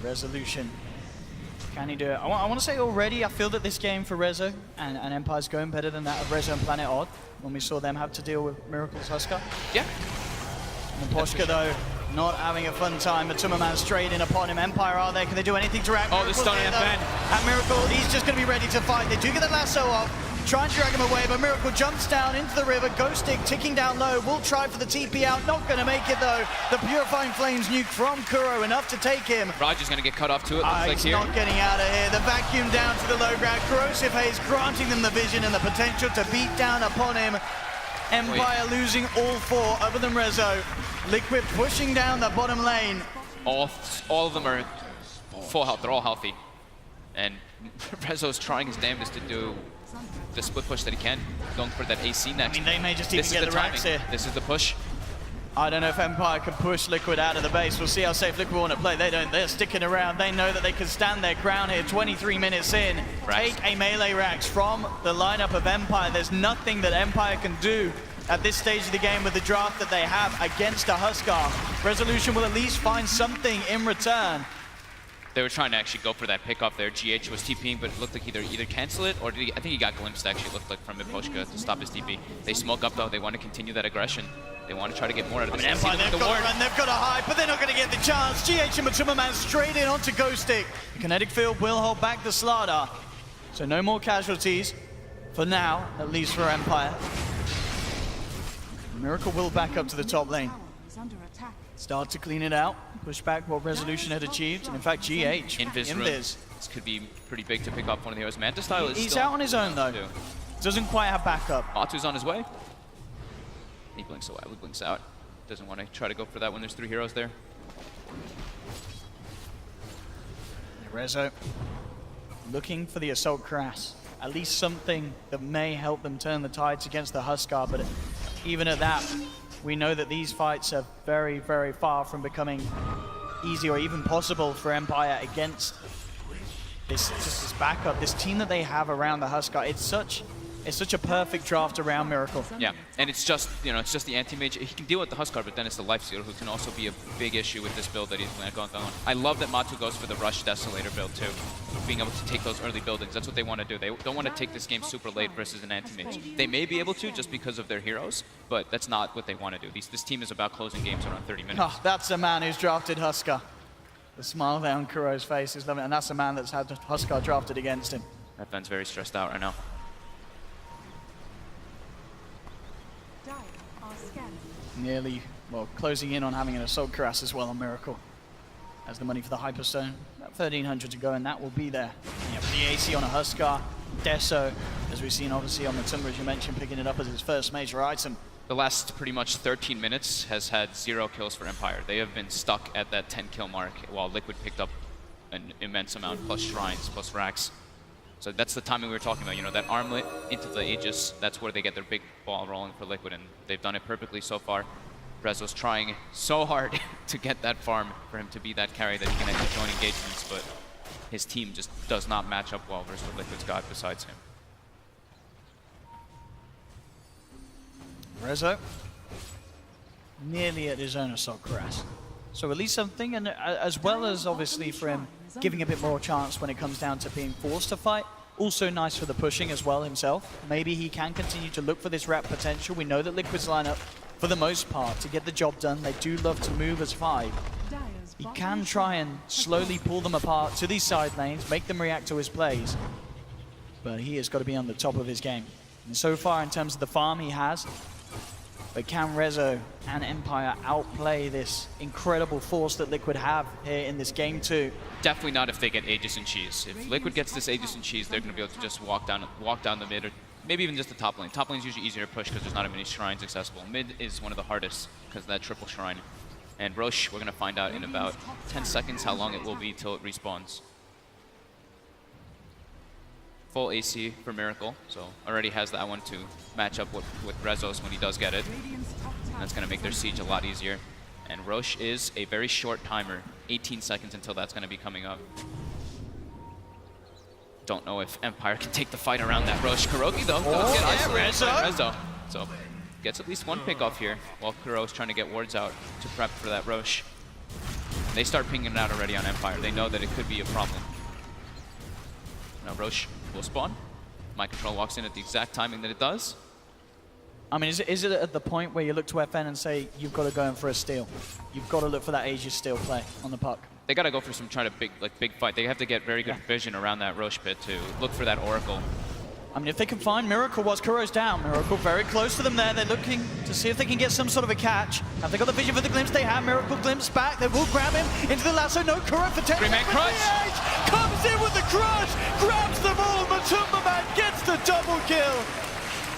Resolution. Can he do it? I want to say already, I feel that this game for Rezo and Empire's going better than that of Rezo and Planet Odd when we saw them have to deal with Miracle's Huskar. Yeah. And Poshka, though, not having a fun time. Matuma straight in upon him. Empire are there. Can they do anything to react? Oh, the stun and Ben. And Miracle, he's just going to be ready to fight. They do get the lasso off. Try and drag him away, but Miracle jumps down into the river. Ghost Stick ticking down low. Will try for the TP out. Not going to make it, though. The Purifying Flames nuke from Kuro, enough to take him. Raj is going to get cut off, too, it looks like He's here. not getting out of here. The vacuum down to the low ground. Corrosive Haze granting them the vision and the potential to beat down upon him. Empire losing all 4 other than Rezo. Liquid pushing down the bottom lane. All of them are full health. They're all healthy. And Rezo's trying his damnedest to do the split push that he can, going for that AC next. I mean, they may just even This get is the racks timing. here. This is the push. I don't know if Empire can push Liquid out of the base. We'll see how safe Liquid want to play. They don't. They're sticking around. They know that they can stand their ground here. 23 minutes in. Rax. Take a melee Rax from the lineup of Empire. There's nothing that Empire can do at this stage of the game with the draft that they have against a Huskar. Resolution will at least find something in return. They were trying to actually go for that pickoff there. GH was TPing, but it looked like either cancel it or I think he got glimpsed, actually, it looked like, from Miposhka to stop his TP. They smoke up, though. They want to continue that aggression. They want to try to get more out of this. Empire, they've got to run, they've got to hide, but they're not going to get the chance. GH and Matuma straight in onto Ghost Stick. The kinetic field will hold back the Slardar. So no more casualties, for now, at least for Empire. Miracle will back up to the top lane. Tower is under attack. Start to clean it out, push back what Resolution had achieved, and in fact, GH. Invis room. This could be pretty big to pick up one of the heroes. Manta Style is He's still out on his own, though. too. Doesn't quite have backup. Matu's on his way. He blinks away. He blinks out. Doesn't want to try to go for that when there's 3 heroes there. Rezo looking for the Assault Crass. At least something that may help them turn the tides against the Huskar, but even at that, we know that these fights are very, very far from becoming easy or even possible for Empire against this backup, this team that they have around the Huskar. It's such a perfect draft around Miracle. Yeah, and it's just, it's just the anti-mage. He can deal with the Huskar, but then it's the Lifestealer who can also be a big issue with this build that he's going on. I love that Matu goes for the Rush Desolator build too, being able to take those early buildings. That's what they want to do. They don't want to take this game super late versus an anti-mage. They may be able to just because of their heroes, but that's not what they want to do. This team is about closing games around 30 minutes. Oh, that's a man who's drafted Huskar. The smile there on Kuro's face is lovely, and that's a man that's had Huskar drafted against him. That Ben's very stressed out right now. Dire are scanning. Nearly, well, closing in on having an Assault Cuirass as well on Miracle. As the money for the Hyperstone, about 1,300 to go, and that will be there. Yeah, the AC on a Huskar, Deso, as we've seen obviously on the Timber, as you mentioned, picking it up as his first major item. The last pretty much 13 minutes has had 0 kills for Empire. They have been stuck at that 10 kill mark while Liquid picked up an immense amount, plus Shrines, plus Racks. So that's the timing we were talking about, that armlet into the Aegis, that's where they get their big ball rolling for Liquid, and they've done it perfectly so far. Rezo's trying so hard to get that farm for him to be that carry that he can actually join engagements, but his team just does not match up well versus what Liquid's got besides him. Rezo, nearly at his own Assault Cuirass. So at least something, and as well as obviously for him giving a bit more chance when it comes down to being forced to fight. Also nice for the pushing as well himself. Maybe he can continue to look for this wrap potential. We know that Liquid's lineup, for the most part, to get the job done, they do love to move as 5. Dire's He bottom can try and slowly pull them apart to these side lanes, make them react to his plays. But he has got to be on the top of his game. And so far, in terms of the farm he has, but can Rezo and Empire outplay this incredible force that Liquid have here in this game too? Definitely not if they get Aegis and Cheese. If Liquid gets this Aegis and Cheese, they're going to be able to just walk down the mid, or maybe even just the top lane. Top lane is usually easier to push because there's not as many shrines accessible. Mid is one of the hardest because of that triple shrine. And Roche, we're going to find out in about 10 seconds how long it will be till it respawns. Full AC for Miracle, so already has that one to match up with Rezo's when he does get it. And that's going to make their siege a lot easier. And Roche is a very short timer, 18 seconds until that's going to be coming up. Don't know if Empire can take the fight around that Roche. Kurogi, though, does get isolated by Rezo. So gets at least one pick off here while Kuro's trying to get wards out to prep for that Roche. And they start pinging it out already on Empire. They know that it could be a problem. Now Roche will spawn. My control walks in at the exact timing that it does. I mean, is it at the point where you look to FN and say, you've got to go in for a steal? You've got to look for that Aegis steal play on the puck. They got to go for some trying to big fight. They have to get very good vision around that Roche pit to look for that Oracle. I mean, if they can find Miracle whilst Kuro's down, Miracle very close to them there. They're looking to see if they can get some sort of a catch. Have they got the vision for the glimpse? They have. Miracle glimpse back. They will grab him into the lasso. No, Kuro for 10. Three-man crush. Comes in with the crush, grabs them all. Matumba Man gets the double kill.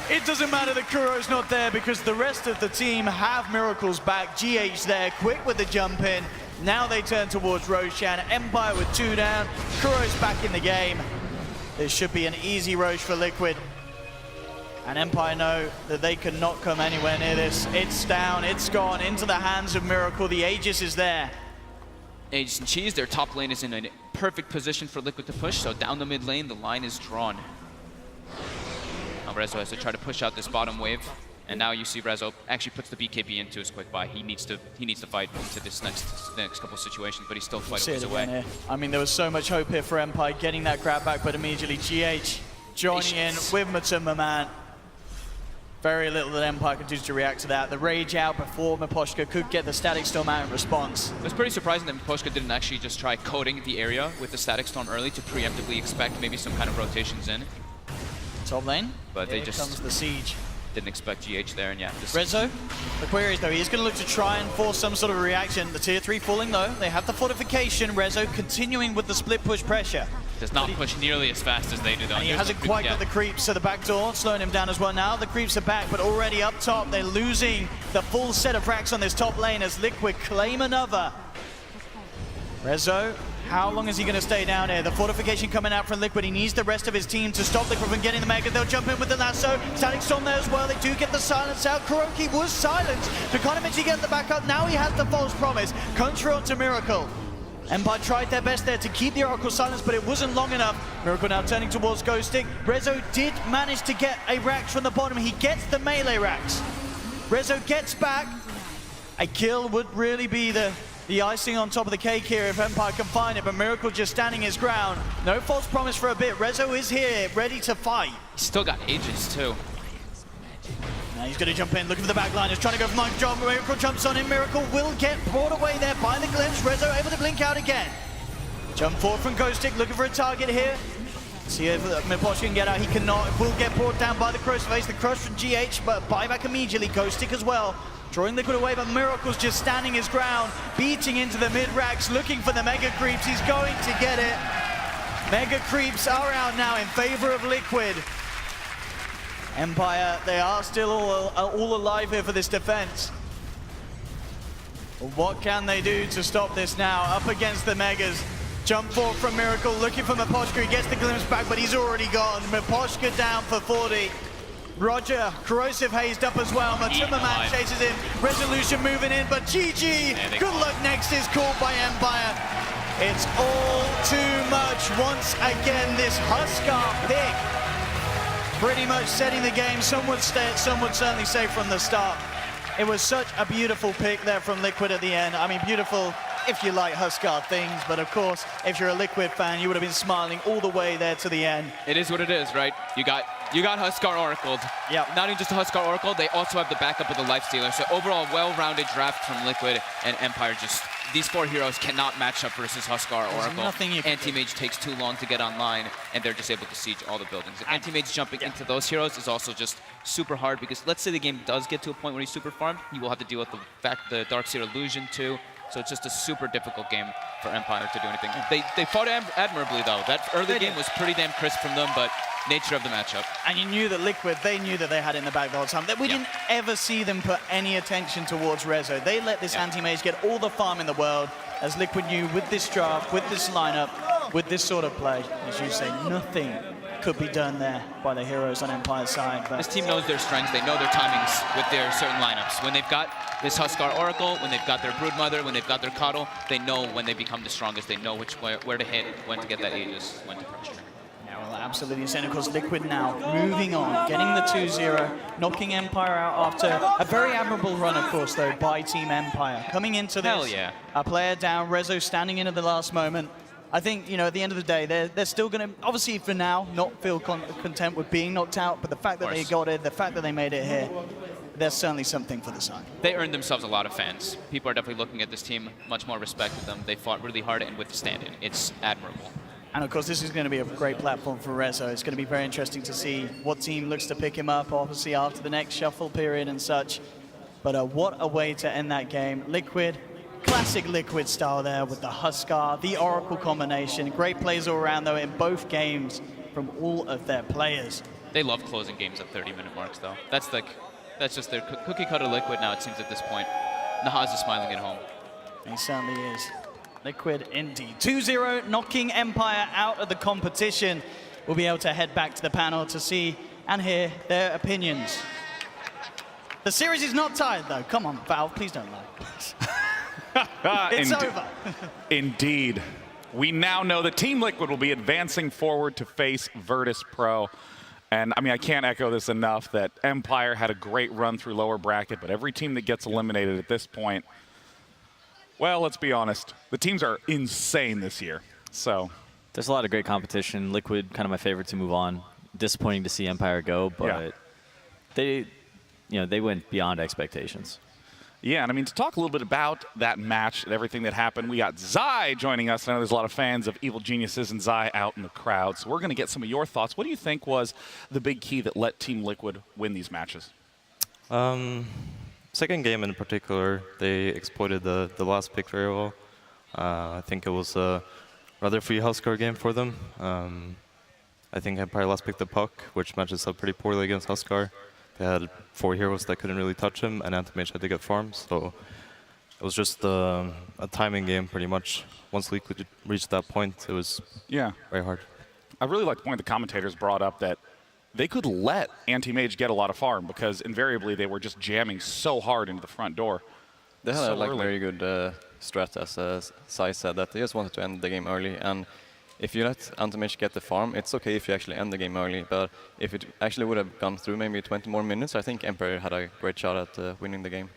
It doesn't matter that Kuro's not there because the rest of the team have Miracle's back. GH there, quick with the jump in. Now they turn towards Roshan. Empire with 2 down. Kuro's back in the game. This should be an easy Roche for Liquid. And Empire know that they cannot come anywhere near this. It's down, it's gone into the hands of Miracle. The Aegis is there. Aegis and Cheese, their top lane is in a perfect position for Liquid to push, so down the mid lane, the line is drawn. Now Rezo has to try to push out this bottom wave. And now you see Rezo actually puts the BKB into his quick buy. He needs to fight into this next couple situations, but he's still quite a ways away. Here. I mean, there was so much hope here for Empire getting that grab back, but immediately GH joining in with Matumba Man. Very little that Empire could do to react to that. The rage out before Miposhka could get the Static Storm out in response. It was pretty surprising that Miposhka didn't actually just try coating the area with the Static Storm early to preemptively expect maybe some kind of rotations in. Top lane, but here comes the siege. Didn't expect GH there, and yeah. Rezo, the query is though, he is going to look to try and force some sort of reaction. The tier 3 falling though, they have the fortification. Rezo continuing with the split push pressure. Does not push nearly as fast as they do though. And he hasn't quite got the creeps, so the back door slowing him down as well. Now the creeps are back, but already up top, they're losing the full set of racks on this top lane as Liquid claim another. Rezo, how long is he going to stay down here? The fortification coming out from Liquid. He needs the rest of his team to stop Liquid from getting the mega. They'll jump in with the lasso. Static Storm there as well. They do get the silence out. Kuroki was silenced to kind of eventually get the backup. Now he has the false promise. Contra to Miracle. Empire tried their best there to keep the Oracle silence, but it wasn't long enough. Miracle now turning towards Ghosting. Rezo did manage to get a Rax from the bottom. He gets the melee Rax. Rezo gets back. A kill would really be the icing on top of the cake here if Empire can find it, but Miracle just standing his ground. No false promise for a bit. Rezo is here, ready to fight. He's still got Aegis too. Now he's going to jump in, looking for the back line. He's trying to go for Mike John. Miracle jumps on him. Miracle will get brought away there by the glimpse. Rezo able to blink out again. Jump forward from Ghostic, looking for a target here. See if Miposhka can get out. He cannot. Will get brought down by the Cross Face. The crush from GH, but buyback immediately. Ghostic as well. Drawing Liquid away, but Miracle's just standing his ground, beating into the mid-racks, looking for the Mega Creeps. He's going to get it. Mega Creeps are out now in favor of Liquid. Empire, they are still all alive here for this defense. What can they do to stop this now? Up against the Megas. Jump forward from Miracle, looking for Miposhka. He gets the glimpse back, but he's already gone. Miposhka down for 40. Roger, Corrosive hazed up as well. Matumba Man chases him. Resolution moving in, but GG. Good luck next is called by Empire. It's all too much once again. This Huskar pick pretty much setting the game. Some would certainly say from the start. It was such a beautiful pick there from Liquid at the end. I mean, beautiful if you like Huskar things, but of course, if you're a Liquid fan, you would have been smiling all the way there to the end. It is what it is, right? You got Huskar Oracled. Yeah. Not even just a Huskar Oracle, they also have the backup of the Lifestealer. So overall, well-rounded draft from Liquid, and Empire just, these 4 heroes cannot match up versus Huskar Oracle. Nothing you can Anti-Mage takes too long to get online, and they're just able to siege all the buildings. Anti-Mage jumping into those heroes is also just super hard, because let's say the game does get to a point where he's super farmed, he will have to deal with the Darkseer illusion too. So it's just a super difficult game for Empire to do anything. They fought admirably though. That early game was pretty damn crisp from them, but nature of the matchup. And you knew that Liquid, they knew that they had it in the bag the whole time. That we didn't ever see them put any attention towards Rezo. They let this anti-mage get all the farm in the world, as Liquid knew with this draft, with this lineup, with this sort of play, as you say, nothing could be done there by the heroes on Empire's side. But this team knows their strengths. They know their timings with their certain lineups. When they've got this Huskar Oracle, when they've got their Broodmother, when they've got their Coddle, they know when they become the strongest. They know where to hit, when to get that Aegis, when to pressure. Yeah, well, absolutely insane. Of course, Liquid now moving on, getting the 2-0, knocking Empire out after a very admirable run, of course, though, by Team Empire. Coming into this, Hell yeah. a player down, Rezo standing in at the last moment. I think, you know, at the end of the day, they're still going to, obviously for now, not feel content with being knocked out, but the fact that they got it, the fact that they made it here, there's certainly something for the side. They earned themselves a lot of fans. People are definitely looking at this team, much more respect with them. They fought really hard and withstand it. It's admirable. And of course, this is going to be a great platform for Rezo. It's going to be very interesting to see what team looks to pick him up, obviously, after the next shuffle period and such. But what a way to end that game. Liquid, classic Liquid style there with the Huskar, the Oracle combination. Great plays all around, though, in both games from all of their players. They love closing games at 30-minute marks, though. That's just their cookie-cutter Liquid now, it seems, at this point. Nahaz is smiling at home. He certainly is. Liquid indeed. 2-0, knocking Empire out of the competition. We'll be able to head back to the panel to see and hear their opinions. The series is not tied, though. Come on, Valve, please don't lie. It's over. Indeed. We now know that Team Liquid will be advancing forward to face Virtus Pro. And I mean, I can't echo this enough that Empire had a great run through lower bracket, but every team that gets eliminated at this point, well, let's be honest, the teams are insane this year. So there's a lot of great competition. Liquid, kind of my favorite to move on. Disappointing to see Empire go, but they went beyond expectations. Yeah, and I mean, to talk a little bit about that match and everything that happened, we got Zai joining us. I know there's a lot of fans of Evil Geniuses and Zai out in the crowd, so we're going to get some of your thoughts. What do you think was the big key that let Team Liquid win these matches? Second game in particular, they exploited the last pick very well. I think it was a rather free Huskar game for them. I think Empire last picked the puck, which matches up pretty poorly against Huskar. They had 4 heroes that couldn't really touch him, and Antimage had to get farms. So it was just a timing game, pretty much. Once Liquid reached that point, it was very hard. I really like the point the commentators brought up that they could let Anti-Mage get a lot of farm because invariably they were just jamming so hard into the front door. They had a very good strat, as Sai said, that they just wanted to end the game early. And if you let Anti-Mage get the farm, it's okay if you actually end the game early. But if it actually would have gone through maybe 20 more minutes, I think Empire had a great shot at winning the game.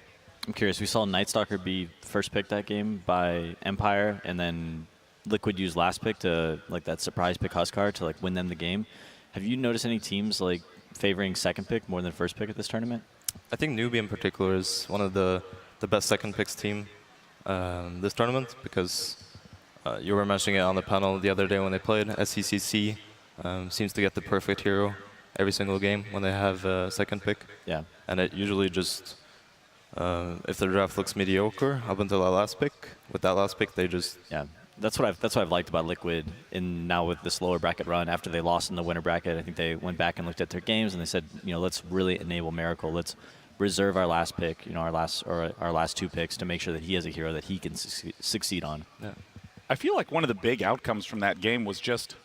I'm curious, we saw Nightstalker be first pick that game by Empire, and then Liquid used last pick to, like, that surprise pick Huskar to, like, win them the game. Have you noticed any teams like favoring second pick more than first pick at this tournament? I think Newbie in particular is one of the best second picks team this tournament because you were mentioning it on the panel the other day when they played. SCCC seems to get the perfect hero every single game when they have a second pick. Yeah. And it usually just, if the draft looks mediocre up until that last pick, with that last pick they just... Yeah. That's what I've liked about Liquid in now with this lower bracket run. After they lost in the winter bracket, I think they went back and looked at their games and they said, you know, let's really enable Miracle. Let's reserve our last pick, you know, our last 2 picks to make sure that he has a hero that he can succeed on. Yeah. I feel like one of the big outcomes from that game was just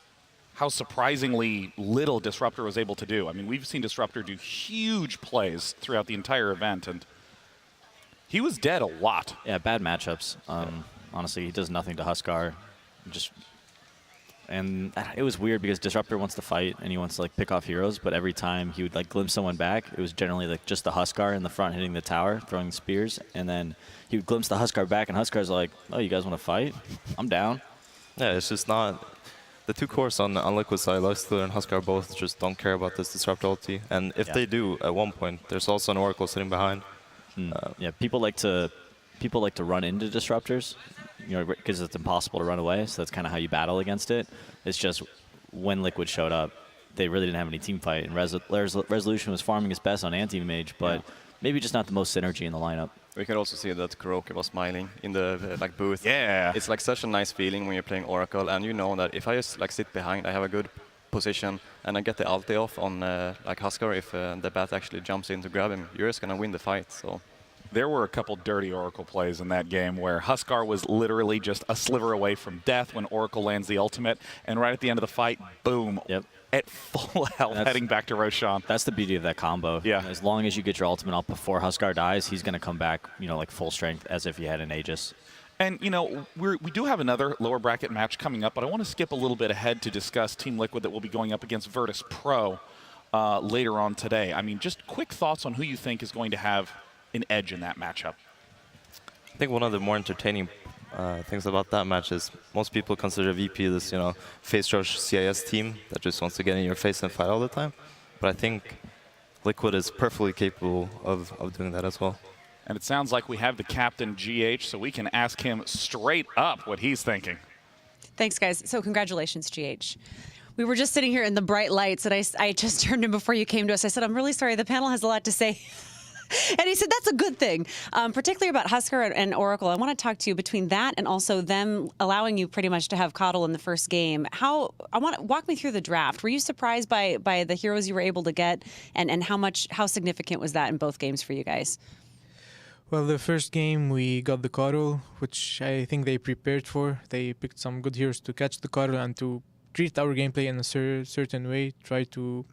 how surprisingly little Disruptor was able to do. I mean, we've seen Disruptor do huge plays throughout the entire event, and he was dead a lot. Yeah, bad matchups. Honestly, he does nothing to Huskar. And it was weird because Disruptor wants to fight and he wants to like pick off heroes, but every time he would like glimpse someone back, it was generally like just the Huskar in the front hitting the tower, throwing spears, and then he would glimpse the Huskar back, and Huskar's like, "Oh, you guys want to fight? I'm down." Yeah, it's just not the 2 cores on Liquid side, Lifestealer and Huskar both just don't care about this Disrupt ulti, and if they do at one point, there's also an Oracle sitting behind. Yeah, people like to run into Disruptors, you know, because it's impossible to run away. So that's kind of how you battle against it. It's just when Liquid showed up, they really didn't have any team fight, and Resolution was farming his best on Anti-Mage, but maybe just not the most synergy in the lineup. We could also see that Kuroki was smiling in the like booth. Yeah. It's like such a nice feeling when you're playing Oracle, and you know that if I just like sit behind, I have a good position, and I get the ulti off on like Huskar. If the bat actually jumps in to grab him, you're just gonna win the fight. So. There were a couple dirty Oracle plays in that game where Huskar was literally just a sliver away from death when Oracle lands the ultimate, and right at the end of the fight, boom, at full health, heading back to Roshan. That's the beauty of that combo. Yeah. As long as you get your ultimate off before Huskar dies, he's going to come back, you know, like full strength as if he had an Aegis. And, you know, we do have another lower bracket match coming up, but I want to skip a little bit ahead to discuss Team Liquid that will be going up against Virtus Pro later on today. I mean, just quick thoughts on who you think is going to have an edge in that matchup. I think one of the more entertaining things about that match is most people consider VP this, face rush CIS team that just wants to get in your face and fight all the time. But I think Liquid is perfectly capable of doing that as well. And it sounds like we have the captain, GH, so we can ask him straight up what he's thinking. Thanks, guys. So congratulations, GH. We were just sitting here in the bright lights, and I just turned in before you came to us. I said, I'm really sorry. The panel has a lot to say. And he said, that's a good thing, particularly about Husker and Oracle. I want to talk to you between that and also them allowing you pretty much to have Coddle in the first game. Walk me through the draft. Were you surprised by the heroes you were able to get, and how significant was that in both games for you guys? Well, the first game we got the Coddle, which I think they prepared for. They picked some good heroes to catch the Coddle and to treat our gameplay in a certain way, try to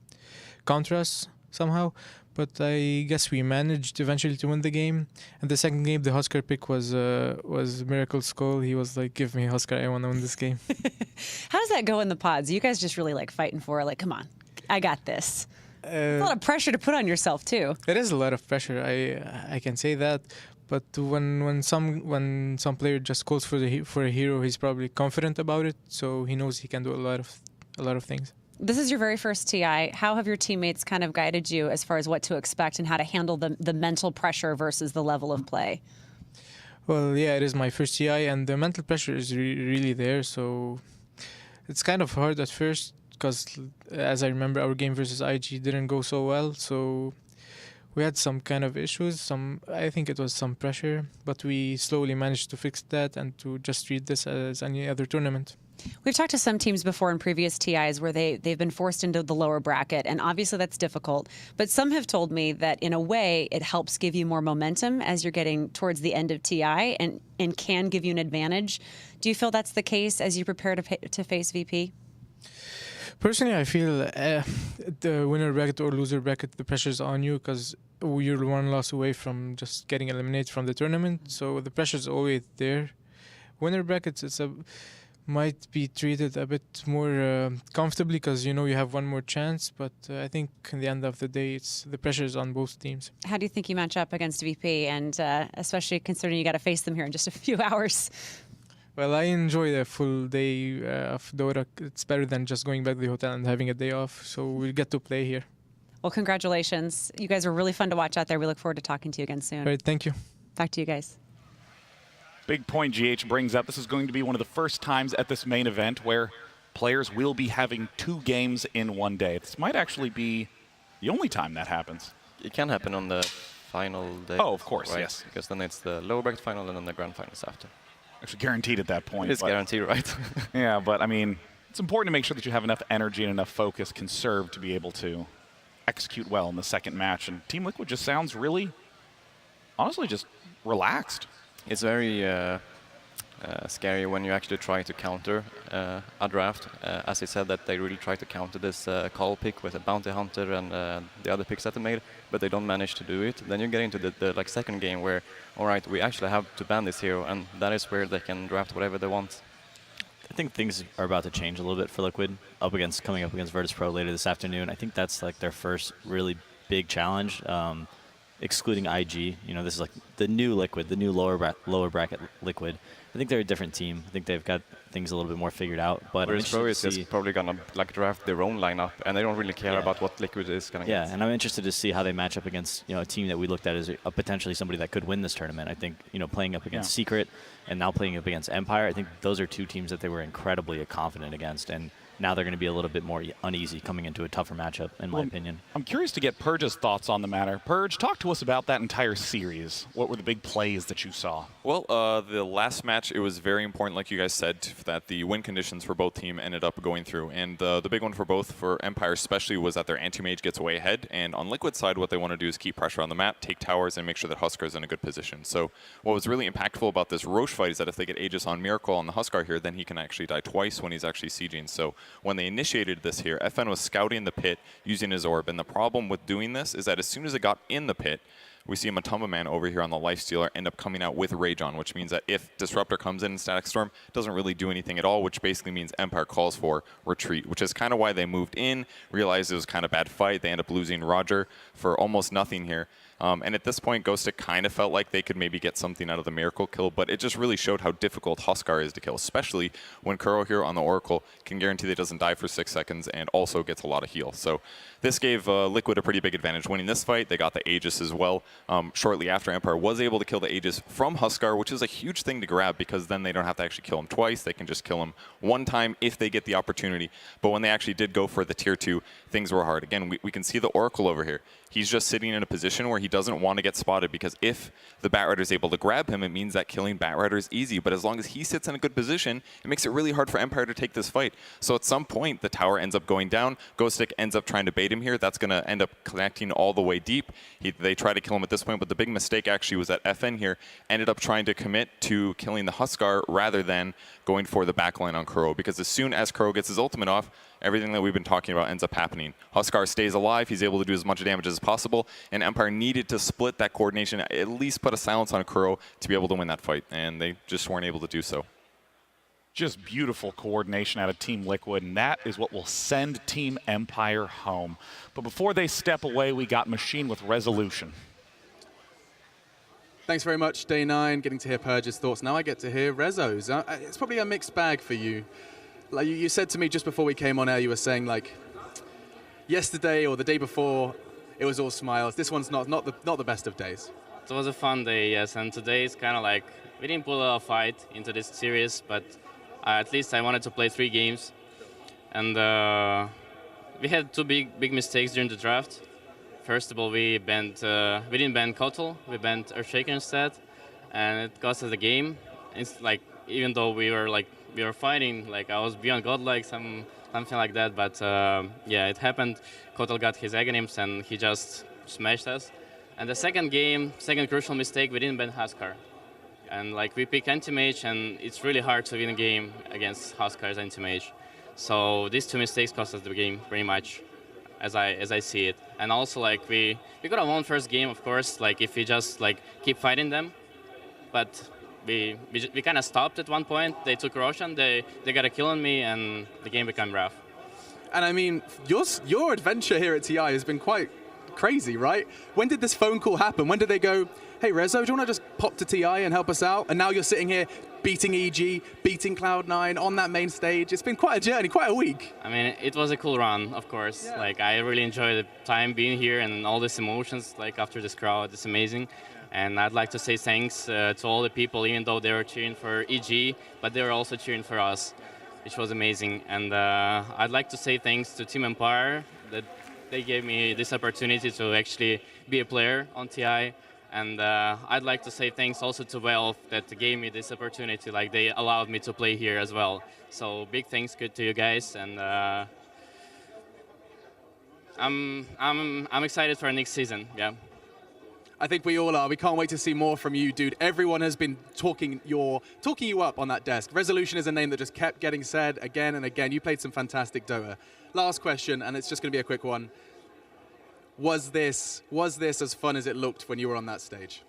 counter us somehow. But I guess we managed eventually to win the game. And the second game, the Husker pick was Miracle Skull. He was like, give me Husker, I want to win this game. How does that go in the pods? You guys just really like fighting for it, like, come on, I got this. It's a lot of pressure to put on yourself too. It is a lot of pressure. I can say that. But when some player just calls for a hero, he's probably confident about it, so he knows he can do a lot of things. This is your very first TI. How have your teammates kind of guided you as far as what to expect and how to handle the mental pressure versus the level of play? Well, yeah, it is my first TI, and the mental pressure is really there. So it's kind of hard at first because, as I remember, our game versus IG didn't go so well. So we had some kind of issues. I think it was some pressure, but we slowly managed to fix that and to just treat this as any other tournament. We've talked to some teams before in previous TIs where they've been forced into the lower bracket, and obviously that's difficult. But some have told me that in a way it helps give you more momentum as you're getting towards the end of TI and can give you an advantage. Do you feel that's the case as you prepare to face VP? Personally, I feel the winner bracket or loser bracket, the pressure's on you because you're one loss away from just getting eliminated from the tournament. So the pressure's always there. Winner brackets, might be treated a bit more comfortably because you have one more chance. But I think in the end of the day, the pressure is on both teams. How do you think you match up against VP, and especially considering you got to face them here in just a few hours? Well, I enjoy the full day of Dota. It's better than just going back to the hotel and having a day off. So we'll get to play here. Well, congratulations. You guys are really fun to watch out there. We look forward to talking to you again soon. All right, thank you. Back to you guys. Big point GH brings up. This is going to be one of the first times at this main event where players will be having 2 games in one day. This might actually be the only time that happens. It can happen on the final day. Oh, of course, right? yes. Because then it's the lower bracket final and then the grand finals after. Actually guaranteed at that point. It's guaranteed, right? Yeah, but I mean, it's important to make sure that you have enough energy and enough focus conserved to be able to execute well in the second match. And Team Liquid just sounds really, honestly, just relaxed. It's very scary when you actually try to counter a draft. As I said, that they really try to counter this call pick with a bounty hunter and the other picks that they made, but they don't manage to do it. Then you get into the second game where, all right, we actually have to ban this hero, and that is where they can draft whatever they want. I think things are about to change a little bit for Liquid coming up against Virtus Pro later this afternoon. I think that's like their first really big challenge. Excluding IG, this is like the new Liquid, the new lower bracket Liquid. I think they're a different team. I think they've got things a little bit more figured out. But Virtus Pro is just probably gonna draft their own lineup, and they don't really care about what Liquid is gonna get. Yeah, and I'm interested to see how they match up against a team that we looked at as potentially somebody that could win this tournament. I think playing up against Secret and now playing up against Empire. I think those are 2 teams that they were incredibly confident against, and now they're going to be a little bit more uneasy coming into a tougher matchup, in my opinion. I'm curious to get Purge's thoughts on the matter. Purge, talk to us about that entire series. What were the big plays that you saw? Well, the last match, it was very important, like you guys said, that the win conditions for both teams ended up going through. And the big one for both, for Empire especially, was that their anti-mage gets way ahead. And on Liquid side, what they want to do is keep pressure on the map, take towers, and make sure that Huskar is in a good position. So what was really impactful about this Roche fight is that if they get Aegis on Miracle on the Huskar here, then he can actually die twice when he's actually sieging. So when they initiated this here, FN was scouting the pit using his orb, and the problem with doing this is that as soon as it got in the pit, we see a Matumba man over here on the Lifestealer end up coming out with Rage on, which means that if Disruptor comes in Static Storm, it doesn't really do anything at all, which basically means Empire calls for retreat, which is kind of why they moved in, realized it was kind of bad fight. They end up losing Roger for almost nothing here. And at this point, Ghostic kind of felt like they could maybe get something out of the Miracle kill, but it just really showed how difficult Huskar is to kill, especially when Kuro here on the Oracle can guarantee that he doesn't die for 6 seconds and also gets a lot of heal. So this gave Liquid a pretty big advantage winning this fight. They got the Aegis as well. Shortly after, Empire was able to kill the Aegis from Huskar, which is a huge thing to grab because then they don't have to actually kill him twice. They can just kill him one time if they get the opportunity. But when they actually did go for the tier 2, things were hard. Again, we can see the Oracle over here. He's just sitting in a position where he doesn't want to get spotted because if the Batrider is able to grab him, it means that killing Batrider is easy. But as long as he sits in a good position, it makes it really hard for Empire to take this fight. So at some point, the tower ends up going down. Ghostic ends up trying to bait him here. That's going to end up connecting all the way deep. They try to kill him at this point, but the big mistake actually was that FN here ended up trying to commit to killing the Huskar rather than going for the backline on Kuro, because as soon as Kuro gets his ultimate off, everything that we've been talking about ends up happening. Huskar stays alive, he's able to do as much damage as possible, and Empire needed to split that coordination, at least put a silence on Kuro to be able to win that fight, and they just weren't able to do so. Just beautiful coordination out of Team Liquid, and that is what will send Team Empire home. But before they step away, we got Machine with Resolution. Thanks very much, Day 9, getting to hear Purge's thoughts. Now I get to hear Rezo's. It's probably a mixed bag for you. Like you said to me just before we came on air, you were saying like, yesterday or the day before, it was all smiles. This one's not the best of days. It was a fun day, yes, and today it's kind of like, we didn't pull a fight into this series, but at least I wanted to play 3 games. And we had 2 big mistakes during the draft. First of all, we didn't ban Kotal, we banned Earthshaker instead, and it cost us the game. It's like, even though we were fighting, like I was beyond godlike, something like that, but yeah, it happened. Kotal got his Aghanims and he just smashed us. And the second crucial mistake, we didn't ban Huskar. And like we pick anti-mage, and it's really hard to win a game against Huskar's anti-mage. So these 2 mistakes cost us the game pretty much, as I see it. And also like we could have won first game, of course, like if we just like keep fighting them, but we kind of stopped at one point. They took Roshan, they got a kill on me, and the game became rough. And I mean, your adventure here at TI has been quite crazy, right? When did this phone call happen? When did they go, hey Rezo, do you want to just pop to TI and help us out? And now you're sitting here beating EG, beating Cloud9 on that main stage. It's been quite a journey, quite a week. I mean, it was a cool run, of course. Yeah. Like I really enjoyed the time being here and all these emotions, like after this crowd, it's amazing. And I'd like to say thanks to all the people, even though they were cheering for EG, but they were also cheering for us, which was amazing. And I'd like to say thanks to Team Empire that they gave me this opportunity to actually be a player on TI. And I'd like to say thanks also to Valve that gave me this opportunity. Like they allowed me to play here as well. So big thanks to you guys, and I'm excited for next season. Yeah. I think we all are. We can't wait to see more from you, dude. Everyone has been talking you up on that desk. Resolution is a name that just kept getting said again and again. You played some fantastic Dota. Last question, and it's just going to be a quick one. Was this as fun as it looked when you were on that stage?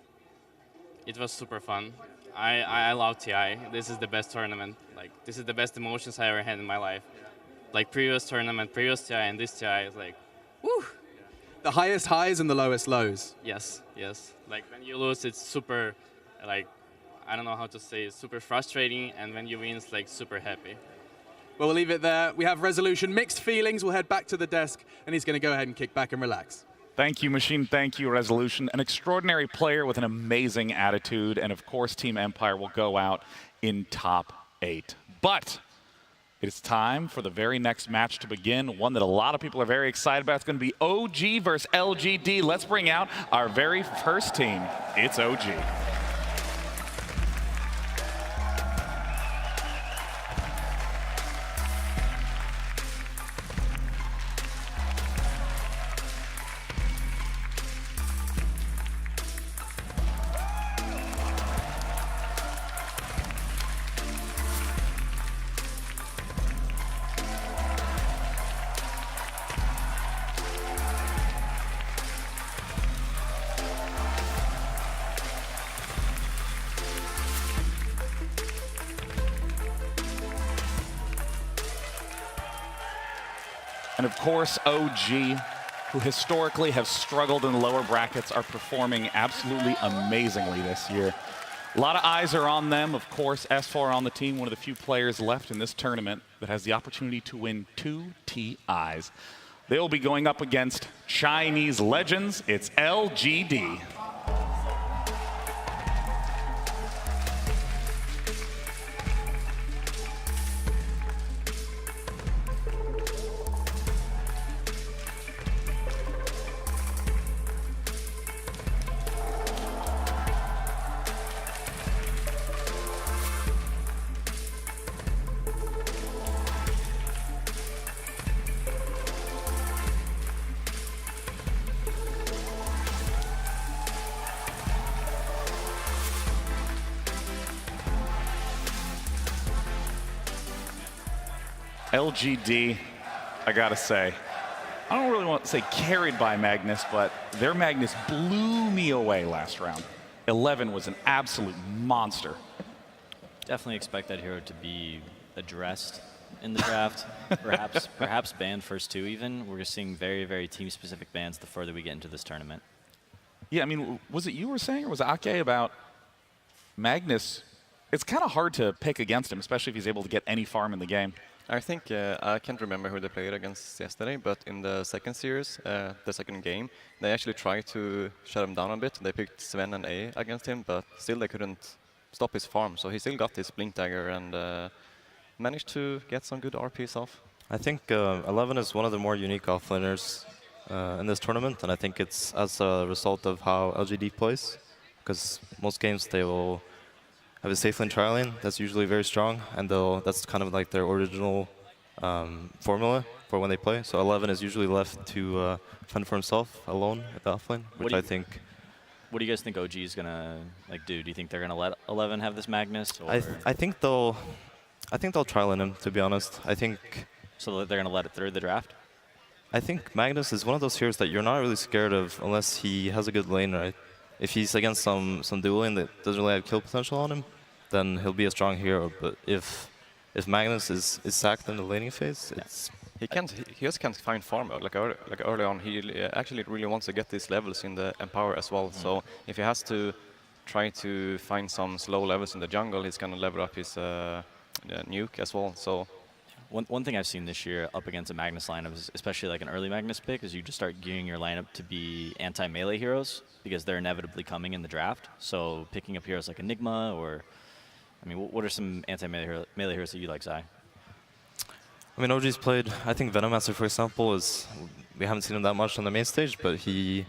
It was super fun. I love TI. This is the best tournament. Like this is the best emotions I ever had in my life. Like previous tournament, previous TI, and this TI is like, woo! The highest highs and the lowest lows. Yes, yes. Like when you lose, it's super, like, I don't know how to say, it's super frustrating, and when you win, it's like super happy. Well, we'll leave it there. We have Resolution, mixed feelings. We'll head back to the desk, and he's going to go ahead and kick back and relax. Thank you, Machine. Thank you, Resolution. An extraordinary player with an amazing attitude, and of course, Team Empire will go out in top 8. But it's time for the very next match to begin, one that a lot of people are very excited about. It's going to be OG versus LGD. Let's bring out our very first team. It's OG. And of course, OG who historically have struggled in the lower brackets, are performing absolutely amazingly this year. A lot of eyes are on them. Of course, S4 on the team, one of the few players left in this tournament that has the opportunity to win 2 TIs. They will be going up against Chinese legends. It's LGD. LGD, I gotta say, I don't really want to say carried by Magnus, but their Magnus blew me away last round. 11 was an absolute monster. Definitely expect that hero to be addressed in the draft. perhaps banned first 2 even. We're just seeing very, very team-specific bans the further we get into this tournament. Yeah, I mean, was it you were saying, or was it Ake about Magnus? It's kind of hard to pick against him, especially if he's able to get any farm in the game. I think, I can't remember who they played against yesterday, but in the second series, the second game, they actually tried to shut him down a bit. They picked Sven and A against him, but still they couldn't stop his farm. So he still got his Blink Dagger and managed to get some good RPs off. I think 11 is one of the more unique offlaners in this tournament, and I think it's as a result of how LGD plays, because most games they will have a safe lane trialing that's usually very strong, and that's kind of like their original formula for when they play. So 11 is usually left to fend for himself alone at the offlane, which I think. What do you guys think OG is gonna do? Do you think they're gonna let 11 have this Magnus? Or? I think they'll trial in him, to be honest. I think. So they're gonna let it through the draft? I think Magnus is one of those heroes that you're not really scared of unless he has a good lane, right? If he's against some dual lane that doesn't really have kill potential on him, then he'll be a strong hero. But if Magnus is sacked in the laning phase, it's he just can't find farm. Like early on, he actually really wants to get these levels in the Empower as well. So if he has to try to find some slow levels in the jungle, he's gonna level up his nuke as well. So. One thing I've seen this year up against a Magnus lineup, is especially like an early Magnus pick, is you just start gearing your lineup to be anti-melee heroes because they're inevitably coming in the draft. So picking up heroes like Enigma or, I mean, what are some anti-melee heroes that you like, Zai? I mean, OG's played, I think Venomancer, for example, we haven't seen him that much on the main stage, but he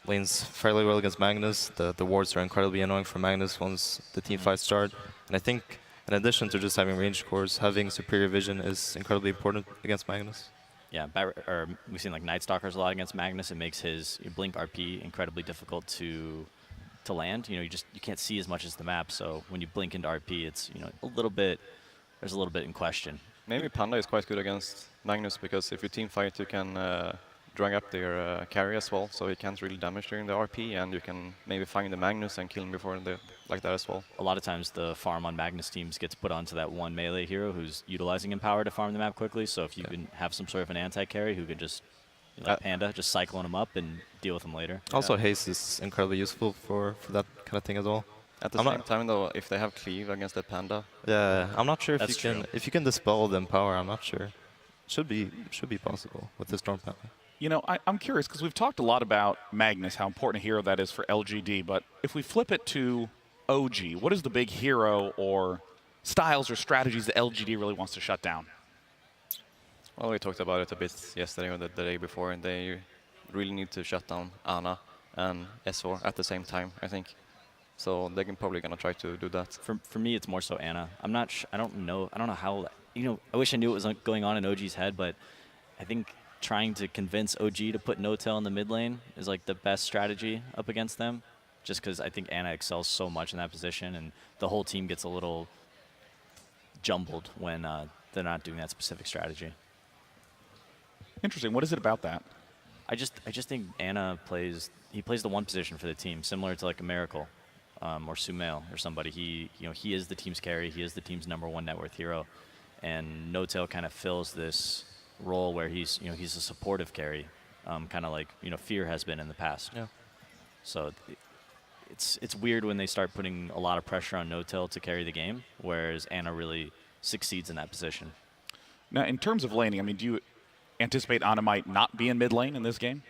lanes fairly well against Magnus. The wards are incredibly annoying for Magnus once the team fights start. And I think, in addition to just having range cores, having superior vision is incredibly important against Magnus. Yeah, we've seen like Night Stalkers a lot against Magnus. It makes his Blink RP incredibly difficult to land. You know, you can't see as much as the map. So when you blink into RP, it's there's a little bit in question. Maybe Panda is quite good against Magnus because if you team fight, you can drag up their carry as well, so he can't really damage during the RP, and you can maybe find the Magnus and kill him before like that as well. A lot of times the farm on Magnus teams gets put onto that one melee hero who's utilizing Empower to farm the map quickly, so if you can have some sort of an anti-carry who could just, like Panda, just cycling him up and deal with him later. Also, haste is incredibly useful for that kind of thing as well. At the same time, though, if they have cleave against the Panda... Yeah, I'm not sure if you can dispel the Empower, I'm not sure. Should be possible with the Storm Panda. You know, I'm curious, because we've talked a lot about Magnus, how important a hero that is for LGD, but if we flip it to OG, what is the big hero or styles or strategies that LGD really wants to shut down? Well, we talked about it a bit yesterday or the day before, and they really need to shut down Ana and S4 at the same time, I think. So they're probably going to try to do that. For me, it's more so Ana. I don't know how, I wish I knew what was going on in OG's head, but I think trying to convince OG to put No-Tail in the mid lane is like the best strategy up against them, just because I think Ana excels so much in that position, and the whole team gets a little jumbled when they're not doing that specific strategy. Interesting. What is it about that? I just think Ana plays the one position for the team, similar to like a Miracle or Sumail or somebody. He is the team's carry. He is the team's #1 net worth hero, and No-Tail kind of fills this role where he's a supportive carry, kind of like Fear has been in the past. Yeah. So it's weird when they start putting a lot of pressure on No-Tail to carry the game, whereas Ana really succeeds in that position. Now, in terms of laning, I mean, do you anticipate Ana might not be in mid lane in this game?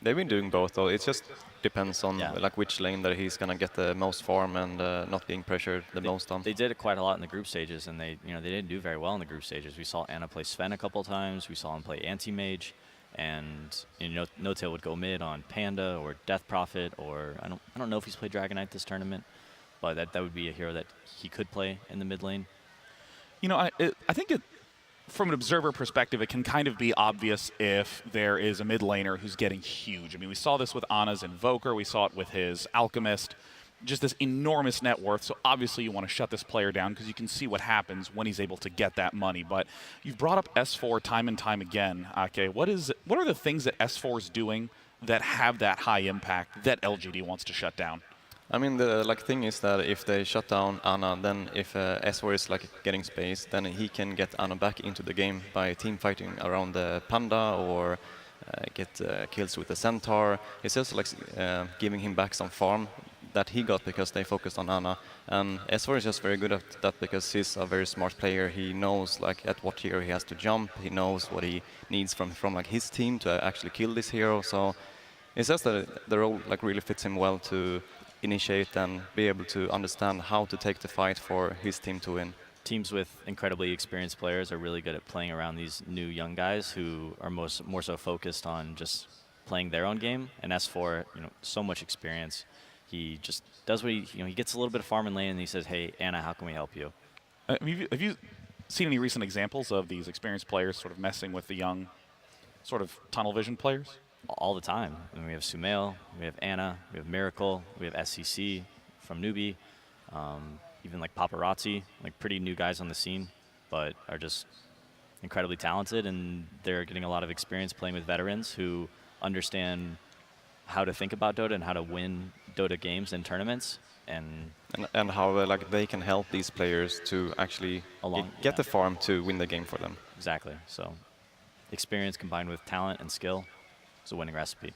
They've been doing both, though. It just depends on like which lane that he's gonna get the most farm and not being pressured the most on. They did it quite a lot in the group stages, and they didn't do very well in the group stages. We saw Ana play Sven a couple times. We saw him play anti-mage, and No-Tail would go mid on Panda or Death Prophet, or I don't know if he's played Dragon Knight this tournament, but that would be a hero that he could play in the mid lane. I think from an observer perspective, it can kind of be obvious if there is a mid laner who's getting huge. I mean, we saw this with Ana's Invoker. We saw it with his Alchemist. Just this enormous net worth. So obviously you want to shut this player down because you can see what happens when he's able to get that money. But you've brought up S4 time and time again, Ake. What are the things that S4 is doing that have that high impact that LGD wants to shut down? I mean, the thing is that if they shut down Ana, then if S4 is getting space, then he can get Ana back into the game by team fighting around the Panda or get kills with the Centaur. It's just giving him back some farm that he got because they focused on Ana. And S4 is just very good at that because he's a very smart player. He knows at what hero he has to jump. He knows what he needs from his team to actually kill this hero. So it's just that the role really fits him well to initiate and be able to understand how to take the fight for his team to win. Teams with incredibly experienced players are really good at playing around these new young guys who are more so focused on just playing their own game. And S4, so much experience. He just does what he gets a little bit of farm in lane and he says, "Hey, Ana, how can we help you?" Have you seen any recent examples of these experienced players sort of messing with the young, sort of tunnel vision players? All the time. I mean, we have Sumail, we have Ana, we have Miracle, we have SCC from Newbie, even Paparazzi, pretty new guys on the scene, but are just incredibly talented, and they're getting a lot of experience playing with veterans who understand how to think about Dota and how to win Dota games and tournaments, and how they can help these players to actually get the farm to win the game for them. Exactly. So experience combined with talent and skill. It's a winning recipe.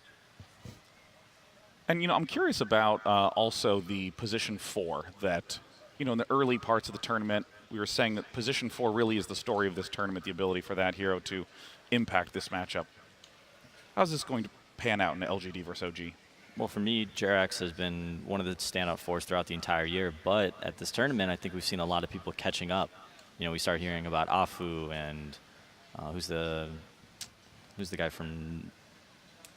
And, I'm curious about also the position 4 that, in the early parts of the tournament, we were saying that position 4 really is the story of this tournament, the ability for that hero to impact this matchup. How's this going to pan out in LGD versus OG? Well, for me, Jerax has been one of the standout fours throughout the entire year, but at this tournament, I think we've seen a lot of people catching up. We start hearing about Afu and who's the guy from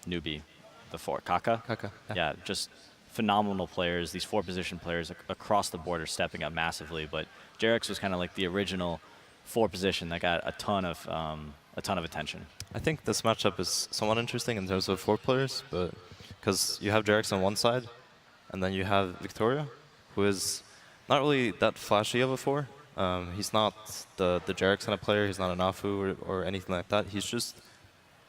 Newbie, the 4, Kaka? Kaka. Yeah, just phenomenal players. These 4-position players across the board are stepping up massively. But Jerax was kind of like the original 4-position that got a ton of attention. I think this matchup is somewhat interesting in terms of 4 players, but because you have Jerax on one side, and then you have Victoria, who is not really that flashy of a 4. He's not the Jerax kind of player. He's not an Afu or anything like that. He's just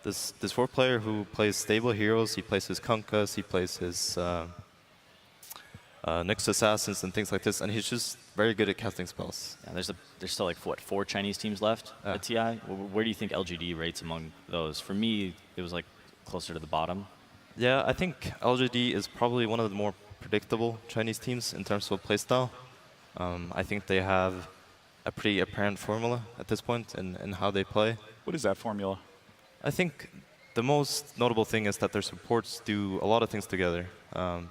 this 4 player who plays stable heroes. He plays his Kunkas, he plays his Nyx Assassins and things like this, and he's just very good at casting spells. Yeah, there's still 4 Chinese teams left at TI. Where do you think LGD rates among those? For me, it was closer to the bottom. Yeah, I think LGD is probably one of the more predictable Chinese teams in terms of playstyle. I think they have a pretty apparent formula at this point in how they play. What is that formula? I think the most notable thing is that their supports do a lot of things together.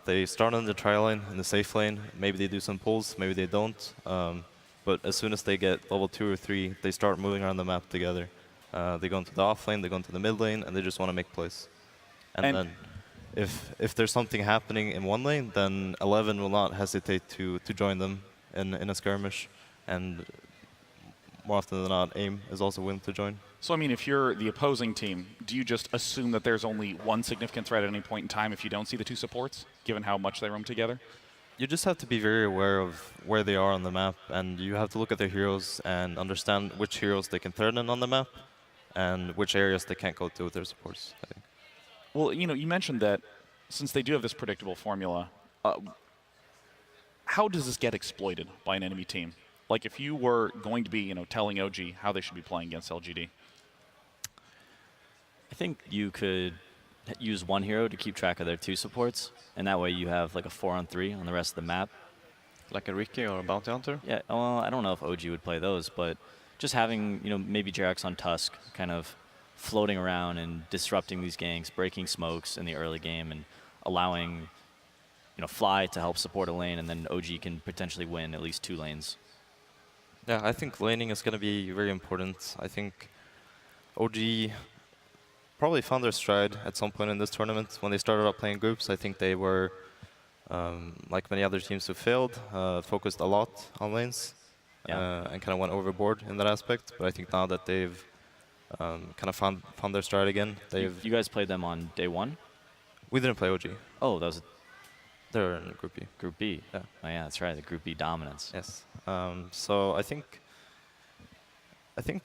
They start on the tri lane, in the safe lane. Maybe they do some pulls, maybe they don't. But as soon as they get level 2 or 3, they start moving around the map together. They go into the off lane, they go into the mid lane, and they just want to make plays. And then if there's something happening in one lane, then 11 will not hesitate to join them in a skirmish. And more often than not, AIM is also willing to join. So, I mean, if you're the opposing team, do you just assume that there's only one significant threat at any point in time if you don't see the 2 supports, given how much they roam together? You just have to be very aware of where they are on the map, and you have to look at their heroes and understand which heroes they can threaten on the map and which areas they can't go to with their supports, I think. Well, you mentioned that since they do have this predictable formula, how does this get exploited by an enemy team? If you were going to be, telling OG how they should be playing against LGD. I think you could use one hero to keep track of their 2 supports, and that way you have like a 4-on-3 on the rest of the map. Like a Ricky or a Bounty Hunter? Yeah, well, I don't know if OG would play those, but just having, maybe Jerax on Tusk kind of floating around and disrupting these ganks, breaking smokes in the early game, and allowing, Fly to help support a lane, and then OG can potentially win at least 2 lanes. Yeah, I think laning is going to be very important. I think OG probably found their stride at some point in this tournament. When they started out playing groups, I think they were, like many other teams who failed, focused a lot on lanes and kind of went overboard in that aspect. But I think now that they've kind of found their stride again, they've... You guys played them on day 1? We didn't play OG. Oh, that was... They're in Group B. Group B. Yeah. Oh yeah, that's right. The Group B dominance. Yes. So I think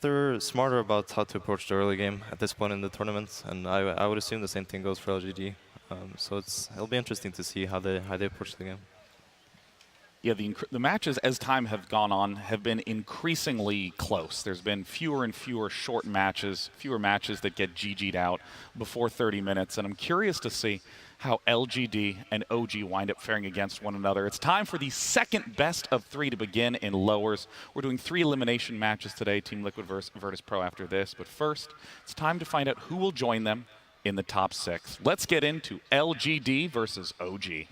they're smarter about how to approach the early game at this point in the tournament, and I would assume the same thing goes for LGD. So it'll be interesting to see how they approach the game. Yeah, the matches as time have gone on have been increasingly close. There's been fewer and fewer short matches, fewer matches that get GG'd out before 30 minutes, and I'm curious to see how LGD and OG wind up faring against one another. It's time for the second best of 3 to begin in lowers. We're doing 3 elimination matches today, Team Liquid versus Virtus Pro after this, but first, it's time to find out who will join them in the top 6. Let's get into LGD versus OG.